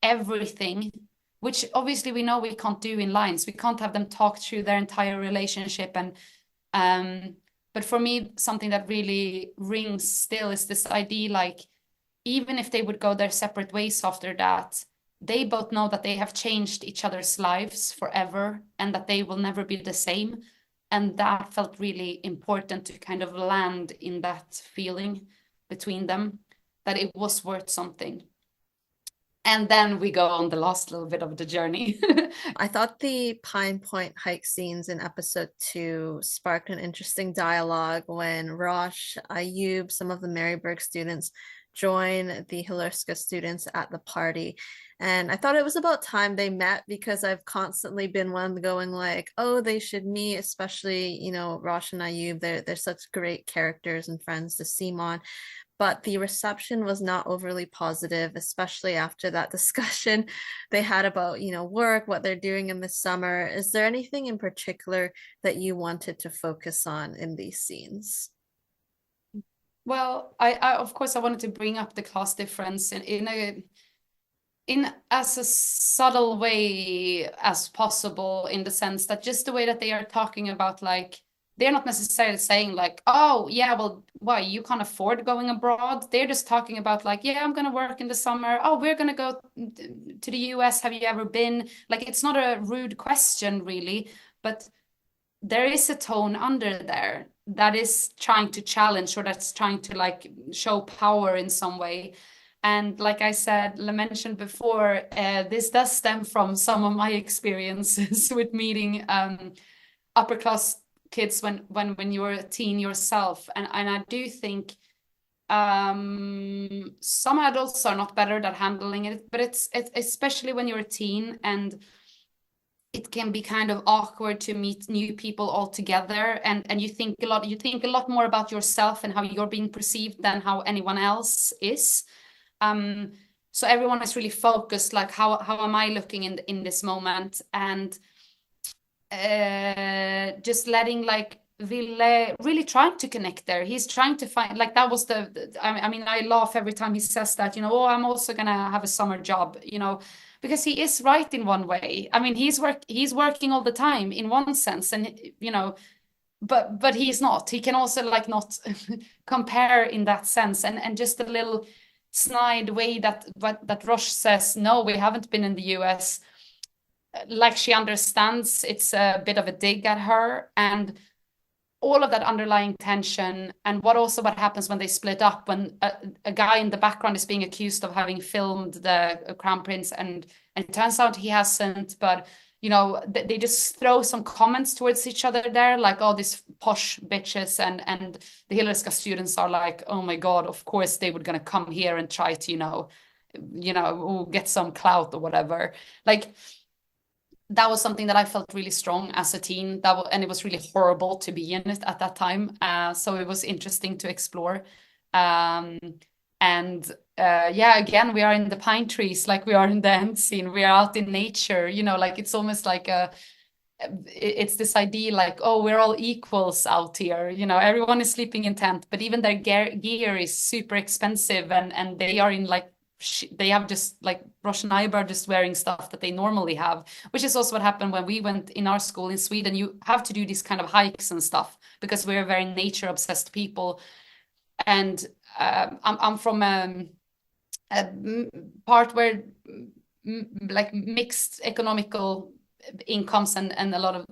everything, which obviously we know we can't do in lines. We can't have them talk through their entire relationship. And but for me, something that really rings still is this idea, like, even if they would go their separate ways after that, they both know that they have changed each other's lives forever, and that they will never be the same. And that felt really important to kind of land in that feeling between them, that it was worth something. And then we go on the last little bit of the journey. I thought the Pinepoint Hike scenes in episode 2 sparked an interesting dialogue when Rosh, Ayub, some of the Maryburg students join the Hilerska students at the party. And I thought it was about time they met because I've constantly been one going like, oh, they should meet, especially, you know, Rosh and Ayub. They're such great characters and friends to Simon, but the reception was not overly positive, especially after that discussion they had about, you know, work, what they're doing in the summer. Is there anything in particular that you wanted to focus on in these scenes? Well, I of course I wanted to bring up the class difference in as a subtle way as possible, in the sense that just the way that they are talking about, like, they're not necessarily saying like, oh yeah, well, why, you can't afford going abroad. They're just talking about like, yeah, I'm gonna work in the summer. Oh, we're gonna go to the US. Have you ever been? Like, it's not a rude question really, but there is a tone under there that is trying to challenge, or that's trying to like show power in some way. And like I said, mentioned before, this does stem from some of my experiences with meeting upper class kids when you were a teen yourself. And I do think some adults are not better at handling it, but it's especially when you're a teen, and it can be kind of awkward to meet new people altogether, and you think a lot more about yourself and how you're being perceived than how anyone else is. So everyone is really focused, like, how am I looking in this moment? And just letting like Ville really trying to connect there. He's trying to find, like, that was I mean, I laugh every time he says that, you know, oh, I'm also gonna have a summer job, you know, because he is right in one way. I mean, he's working all the time in one sense, and you know, but he's not. He can also like not compare in that sense, and just a little snide way that Roche says, no, we haven't been in the US, like she understands it's a bit of a dig at her, and all of that underlying tension. And what happens when they split up, when a guy in the background is being accused of having filmed the crown prince, and it turns out he hasn't, but you know, they just throw some comments towards each other there, like, oh, these posh bitches, and the Hillerska students are like, oh my god, of course they were gonna come here and try to, get some clout or whatever. Like, that was something that I felt really strong as a teen. And it was really horrible to be in it at that time. So it was interesting to explore. Um, and yeah, again, we are in the pine trees, like we are in the end scene. We are out in nature, you know, like it's almost like it's this idea like, oh, we're all equals out here. You know, everyone is sleeping in tent, but even their gear is super expensive, and they are in like they have just like Rosh Ayub are just wearing stuff that they normally have, which is also what happened when we went in our school in Sweden. You have to do these kind of hikes and stuff because we're very nature obsessed people. And I'm from a part where like mixed economical incomes and a lot of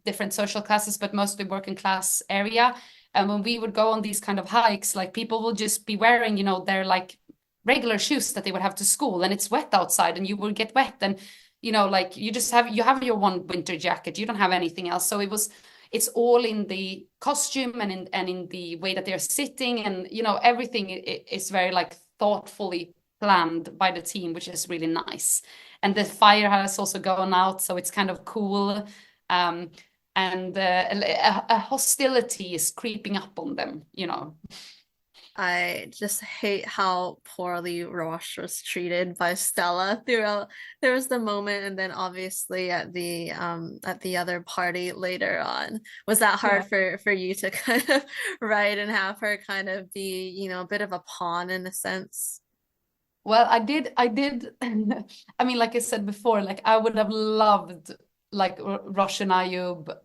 different social classes, but mostly working class area. And when we would go on these kind of hikes, like people will just be wearing, you know, their like regular shoes that they would have to school, and it's wet outside and you will get wet, and you know, like you have your one winter jacket, you don't have anything else. So it's all in the costume and in the way that they're sitting, and you know, everything is very like thoughtfully planned by the team, which is really nice. And the fire has also gone out, so it's kind of cool. And a hostility is creeping up on them, you know. I just hate how poorly Rosh was treated by Stella throughout. There was the moment, and then obviously at the other party later on. Was that hard for you to kind of write and have her kind of be, you know, a bit of a pawn in a sense? Well, I did. I mean, like I said before, like I would have loved like Rosh and Ayub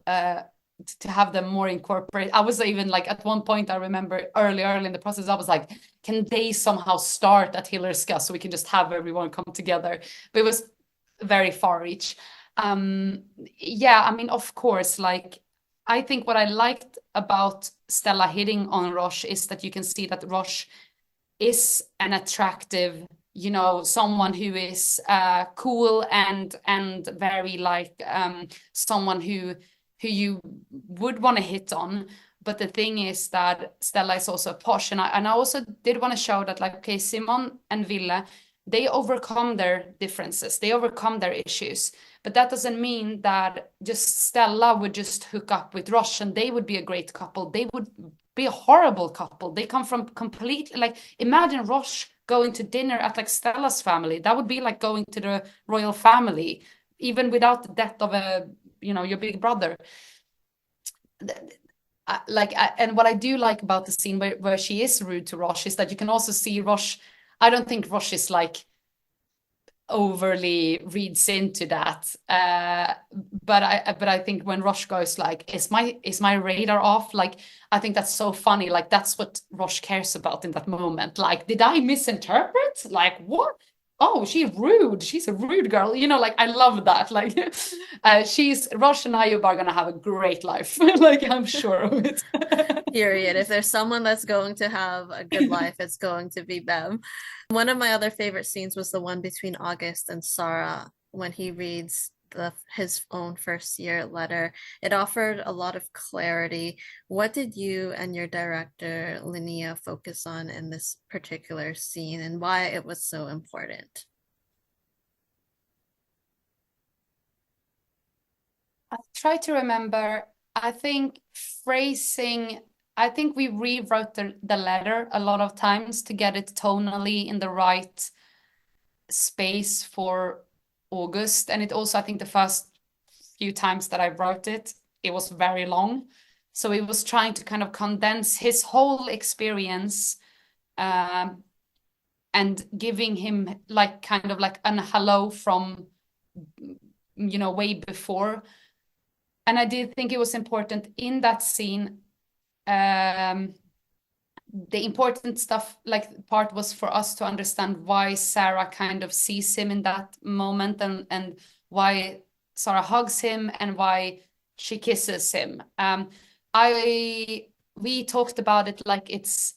to have them more incorporated. I was even like at one point, I remember early in the process, I was like, can they somehow start at Hillerska so we can just have everyone come together? But it was very far reach. Yeah, I mean, of course, like I think what I liked about Stella hitting on Rosh is that you can see that Rosh is an attractive you know, someone who is cool and very like someone who you would want to hit on. But the thing is that Stella is also posh, and I also did want to show that, like, okay, Simon and Ville, they overcome their differences, they overcome their issues, but that doesn't mean that just Stella would just hook up with Rosh and they would be a great couple. They would be a horrible couple. They come from completely, like, imagine Rosh going to dinner at like Stella's family. That would be like going to the royal family, even without the death of a, you know, your big brother. And what I do like about the scene where she is rude to Rosh is that you can also see Rosh. I don't think Rosh is like overly reads into that. But I think when Rosh goes like, is my radar off? Like, I think that's so funny. Like, that's what Rosh cares about in that moment. Like, did I misinterpret? Like, what? Oh, she's rude. She's a rude girl. You know, like, I love that. Like, Rosh and Ayub are gonna have a great life. Like, I'm sure of it. Period. If there's someone that's going to have a good life, it's going to be them. One of my other favorite scenes was the one between August and Sara when he reads his own first year letter. It offered a lot of clarity. What did you and your director, Linnea, focus on in this particular scene, and why it was so important? I try to remember. I think phrasing, I think we rewrote the letter a lot of times to get it tonally in the right space for August. And it also, I think the first few times that I wrote it, it was very long. So it was trying to kind of condense his whole experience, and giving him like kind of like an hello from, you know, way before. And I did think it was important in that scene. The important stuff, like, part was for us to understand why Sara kind of sees him in that moment, and why Sara hugs him and why she kisses him. We talked about it like it's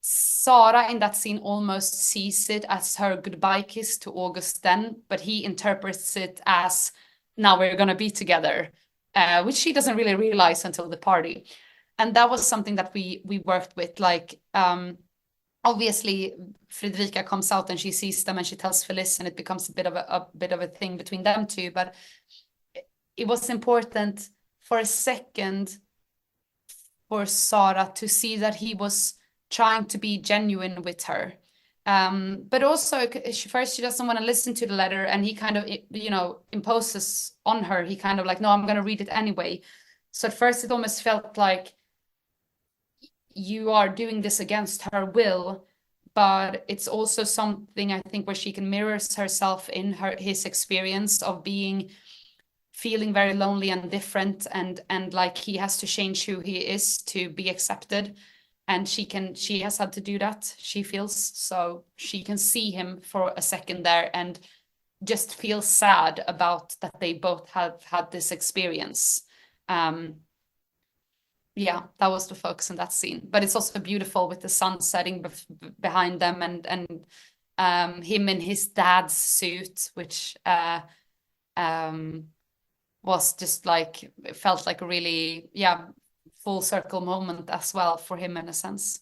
Sara in that scene almost sees it as her goodbye kiss to August then, but he interprets it as now we're gonna be together, which she doesn't really realize until the party. And that was something that we worked with, like, obviously Fredrika comes out and she sees them and she tells Felice, and it becomes a bit of a thing between them two. But it was important for a second for Sara to see that he was trying to be genuine with her. But also, she doesn't want to listen to the letter, and he kind of, you know, imposes on her. He kind of like, no, I'm going to read it anyway. So at first it almost felt like you are doing this against her will, but it's also something, I think, where she can mirror herself in his experience of feeling very lonely and different, and like he has to change who he is to be accepted. And she has had to do that, she feels. So she can see him for a second there and just feel sad about that they both have had this experience. Yeah, that was the focus in that scene. But it's also beautiful with the sun setting behind them, and him in his dad's suit, which was just like, it felt like a really, yeah, full circle moment as well for him in a sense.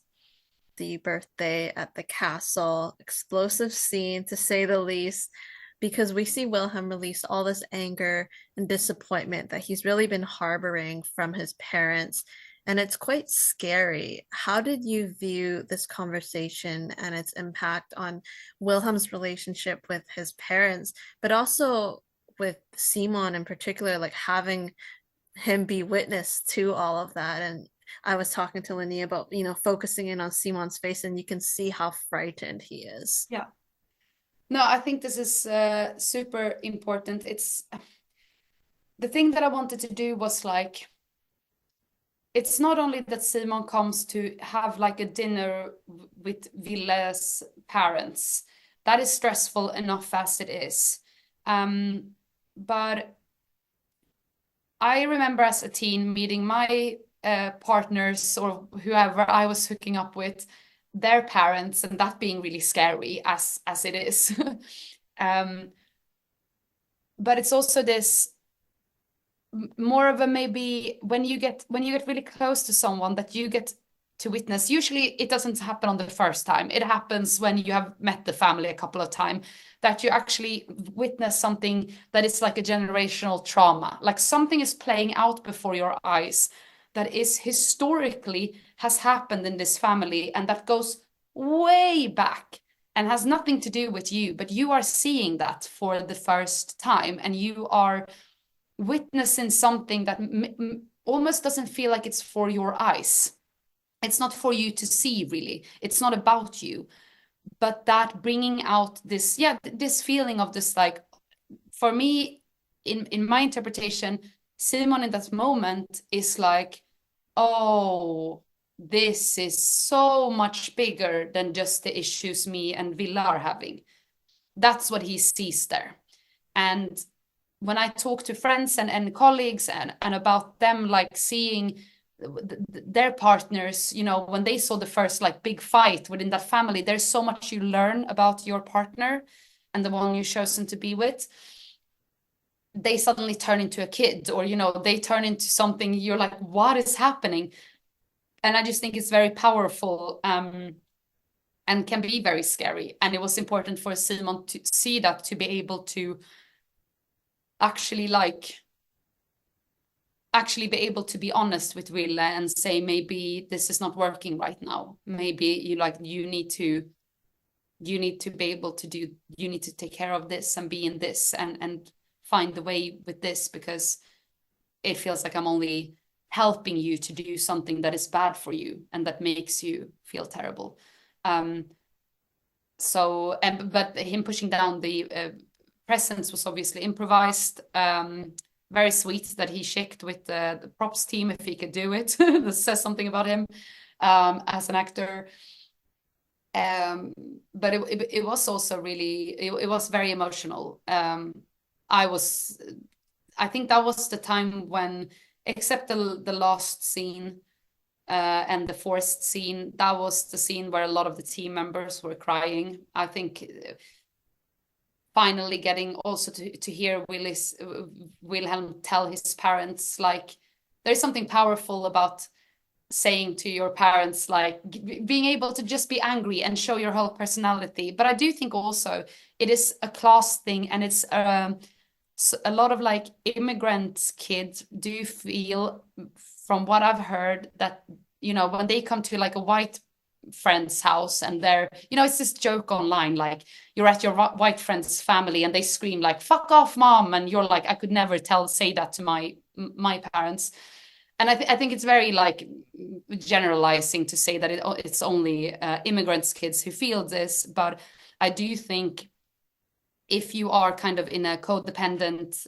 The birthday at the castle, explosive scene to say the least, because we see Wilhelm release all this anger and disappointment that he's really been harboring from his parents. And it's quite scary. How did you view this conversation and its impact on Wilhelm's relationship with his parents, but also with Simon in particular, like having him be witness to all of that? And I was talking to Linnea about, you know, focusing in on Simon's face, and you can see how frightened he is. Yeah. No, I think this is super important. It's the thing that I wanted to do was like, it's not only that Simon comes to have like a dinner with Ville's parents. That is stressful enough as it is. But I remember as a teen meeting my partners or whoever I was hooking up with their parents, and that being really scary as it is. But it's also this more of a, maybe when you get really close to someone that you get to witness, usually it doesn't happen on the first time, it happens when you have met the family a couple of times, that you actually witness something that is like a generational trauma, like something is playing out before your eyes that is historically has happened in this family, and that goes way back and has nothing to do with you, but you are seeing that for the first time, and you are witnessing something that almost doesn't feel like it's for your eyes. It's not for you to see, really. It's not about you. But that bringing out this, this feeling of this, like, for me, in my interpretation, Simon in that moment is like, oh, this is so much bigger than just the issues me and Villa are having. That's what he sees there. And when I talk to friends and colleagues and about them, like seeing their partners, you know, when they saw the first like big fight within that family, there's so much you learn about your partner and the one you've chosen to be with. They suddenly turn into a kid, or, you know, they turn into something, you're like, what is happening? And I just think it's very powerful, and can be very scary. And it was important for Simon to see that, to be able to actually be able to be honest with Wille and say, maybe this is not working right now. Maybe you need to be able to do, you need to take care of this and be in this and find the way with this, because it feels like I'm only helping you to do something that is bad for you and that makes you feel terrible. But him pushing down the presence was obviously improvised. Very sweet that he checked with the props team if he could do it. That says something about him as an actor. But it was also really, it was very emotional. I think that was the time when, except the last scene and the forced scene, that was the scene where a lot of the team members were crying. I think finally getting also to hear Wilhelm tell his parents, like, there's something powerful about saying to your parents, like, being able to just be angry and show your whole personality. But I do think also it is a class thing, and it's a lot of like immigrant kids do feel, from what I've heard, that, you know, when they come to like a white friend's house and they're, you know, it's this joke online, like you're at your white friend's family and they scream like, fuck off mom, and you're like, I could never say that to my parents. And I think it's very like generalizing to say that it's only immigrants kids who feel this, but I do think if you are kind of in a codependent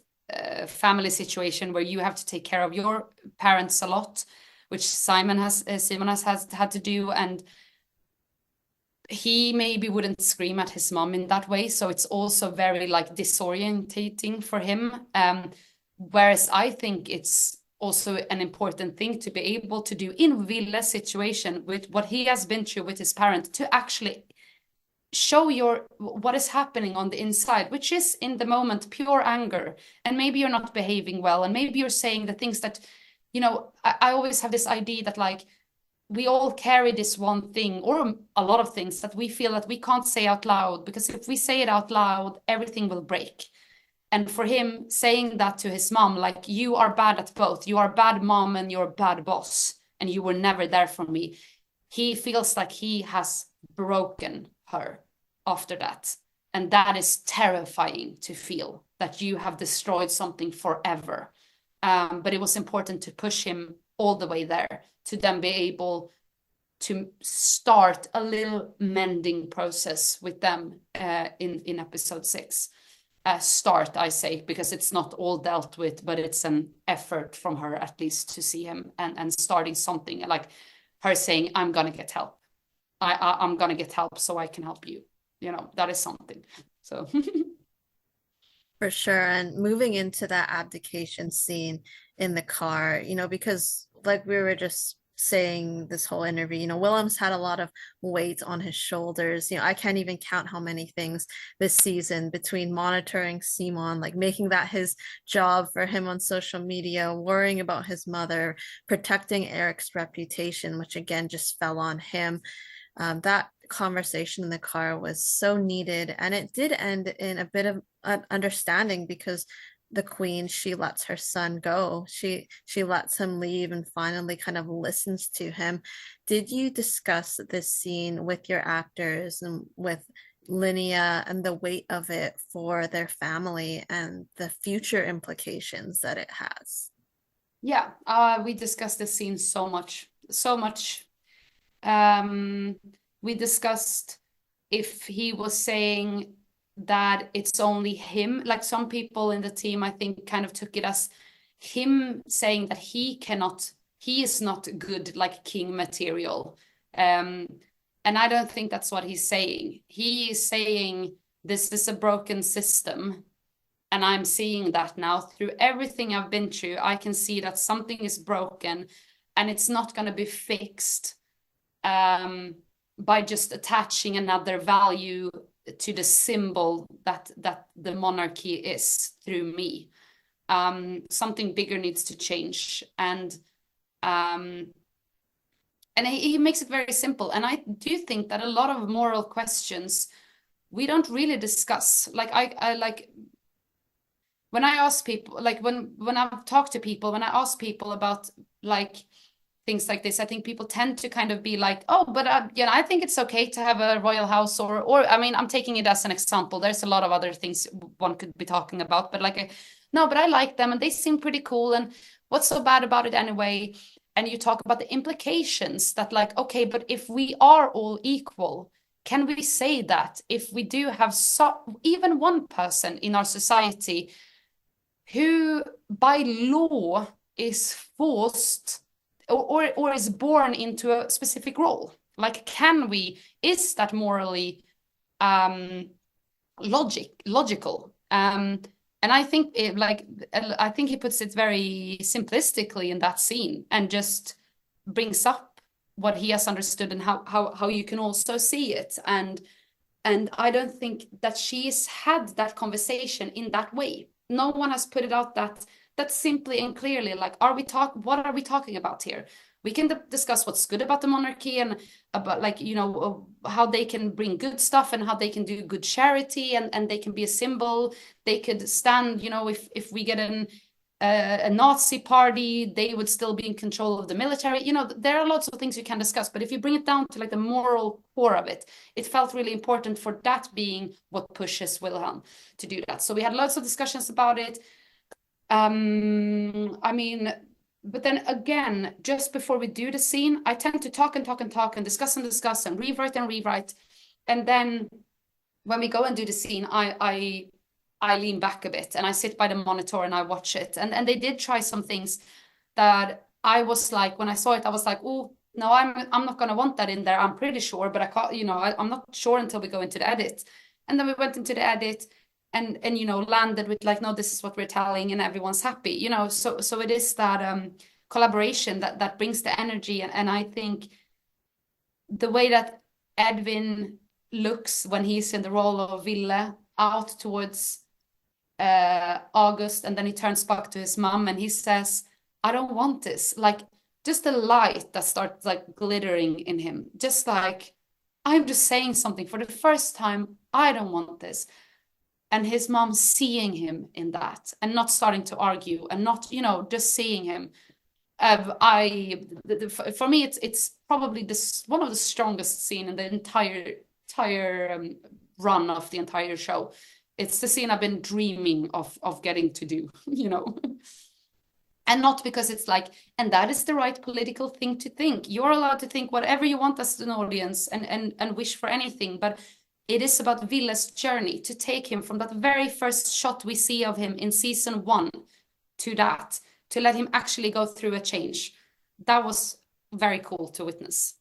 family situation where you have to take care of your parents a lot, which Simon has had to do, and he maybe wouldn't scream at his mom in that way, so it's also very like disorientating for him. Whereas I think it's also an important thing to be able to do in Ville's situation with what he has been through with his parents, to actually show what is happening on the inside, which is in the moment pure anger, and maybe you're not behaving well, and maybe you're saying the things that, you know, I always have this idea that like we all carry this one thing or a lot of things that we feel that we can't say out loud, because if we say it out loud, everything will break. And for him saying that to his mom, like, you are bad at both, you are a bad mom and you're a bad boss, and you were never there for me, he feels like he has broken her after that. And that is terrifying to feel, that you have destroyed something forever. But it was important to push him all the way there, to then be able to start a little mending process with them in episode 6. Start, I say, because it's not all dealt with, but it's an effort from her at least to see him and starting something, like her saying, I'm gonna get help. I'm gonna get help so I can help you. You know, that is something. So For sure. And moving into that abdication scene in the car, you know, because like we were just saying this whole interview, you know, Wilhelm's had a lot of weight on his shoulders. You know, I can't even count how many things this season, between monitoring Simon, like making that his job for him on social media, worrying about his mother, protecting Eric's reputation, which again just fell on him. That conversation in the car was so needed, and it did end in a bit of an understanding, because the queen, she lets her son go. She lets him leave and finally kind of listens to him. Did you discuss this scene with your actors and with Linnea and the weight of it for their family and the future implications that it has? Yeah, we discussed this scene so much, so much. We discussed if he was saying that it's only him, like some people in the team, I think, kind of took it as him saying that he is not good, like king material. And I don't think that's what he's saying. He is saying this is a broken system. And I'm seeing that now through everything I've been through. I can see that something is broken and it's not going to be fixed by just attaching another value to the symbol that the monarchy is through me. Something bigger needs to change, and he makes it very simple. And I do think that a lot of moral questions we don't really discuss. Like I like when I ask people, like when I've talked to people, when I ask people about like things like this, I think people tend to kind of be like, oh, but I think it's okay to have a royal house, or I mean, I'm taking it as an example. There's a lot of other things one could be talking about, but like, no, but I like them and they seem pretty cool. And what's so bad about it anyway? And you talk about the implications that like, okay, but if we are all equal, can we say that if we do have even one person in our society who by law is forced or is born into a specific role? Like, is that morally logical? And I think I think he puts it very simplistically in that scene and just brings up what he has understood and how you can also see it. And I don't think that she's had that conversation in that way. No one has put it out that simply and clearly, like, what are we talking about here? We can discuss what's good about the monarchy and about, like, you know, how they can bring good stuff and how they can do good charity and they can be a symbol. They could stand, you know, if we get a Nazi party, they would still be in control of the military. You know, there are lots of things you can discuss, but if you bring it down to like the moral core of it, it felt really important for that being what pushes Wilhelm to do that. So we had lots of discussions about it. I mean, but then again, just before we do the scene, I tend to talk and discuss and rewrite and rewrite. And then when we go and do the scene, I lean back a bit and I sit by the monitor and I watch it. And they did try some things that I was like, when I saw it, I was like, oh, no, I'm not going to want that in there. I'm pretty sure, but I can't, you know, I'm not sure until we go into the edit. And then we went into the edit and you know, landed with like, no, this is what we're telling and everyone's happy, you know. So it is that collaboration that brings the energy. And I think the way that Edwin looks when he's in the role of Ville out towards August, and then he turns back to his mom and he says, I don't want this. Like, just the light that starts like glittering in him, just like, I'm just saying something for the first time, I don't want this. And his mom seeing him in that and not starting to argue and not, you know, just seeing him. For me, it's probably one of the strongest scene in the entire run of the entire show. It's the scene I've been dreaming of getting to do, you know. And not because it's like, and that is the right political thing to think. You're allowed to think whatever you want as an audience and wish for anything, but it is about Ville's journey to take him from that very first shot we see of him in season 1 to that, to let him actually go through a change. That was very cool to witness.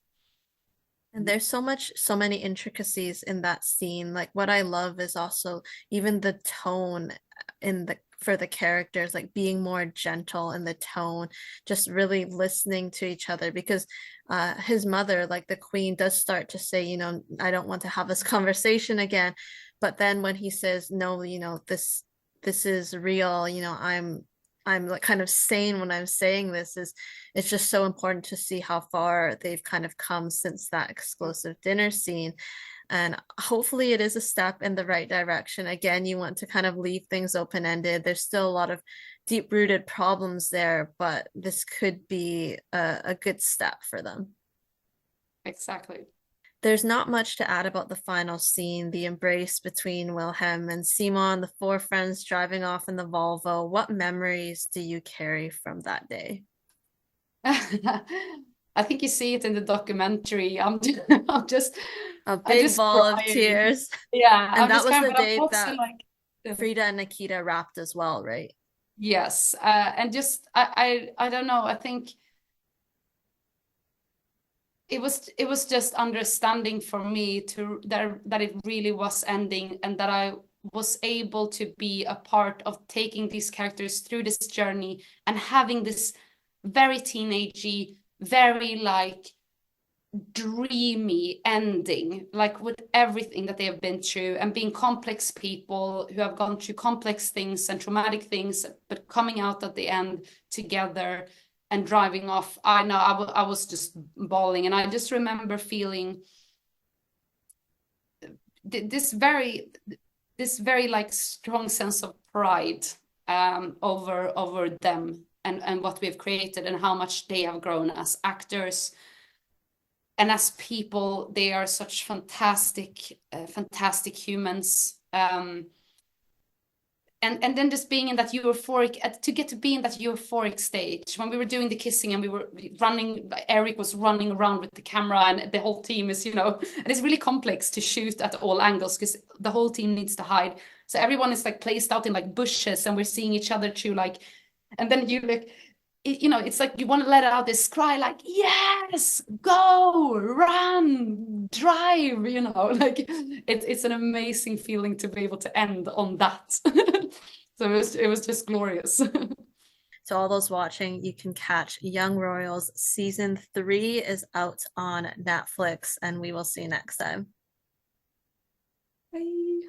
And there's so many intricacies in that scene. Like, what I love is also even the tone in the for the characters, like being more gentle in the tone, just really listening to each other, because his mother, like the queen, does start to say, you know, I don't want to have this conversation again. But then when he says, no, you know, this is real, you know, I'm like kind of sane when I'm saying this, is it's just so important to see how far they've kind of come since that explosive dinner scene. And hopefully it is a step in the right direction. Again, you want to kind of leave things open-ended. There's still a lot of deep-rooted problems there, but this could be a good step for them. Exactly. There's not much to add about the final scene, the embrace between Wilhelm and Simon, the four friends driving off in the Volvo. What memories do you carry from that day? I think you see it in the documentary. I'm just A I big just ball of crying. tears. Yeah, And I'm that just was crying, the but I'm day also that like, Frida and Nikita wrapped as well, right? yes, and just I don't know. I think it was just understanding for me to that it really was ending, and that I was able to be a part of taking these characters through this journey and having this very teenagey, very like dreamy ending, like with everything that they have been through, and being complex people who have gone through complex things and traumatic things, but coming out at the end together and driving off. I know I was just bawling, and I just remember feeling this very like strong sense of pride over them and what we've created, and how much they have grown as actors and as people. They are such fantastic humans. And then just being in that euphoric, to get to be in that euphoric stage when we were doing the kissing and we were running, Eric was running around with the camera, and the whole team is, and it's really complex to shoot at all angles because the whole team needs to hide. So everyone is like placed out in like bushes, and we're seeing each other through like, and then you like, it's like you want to let out this cry, like, yes, go, run, drive, like it's an amazing feeling to be able to end on that. So it was just glorious. To all those watching, you can catch Young Royals season 3 is out on Netflix, and we will see you next time. Bye.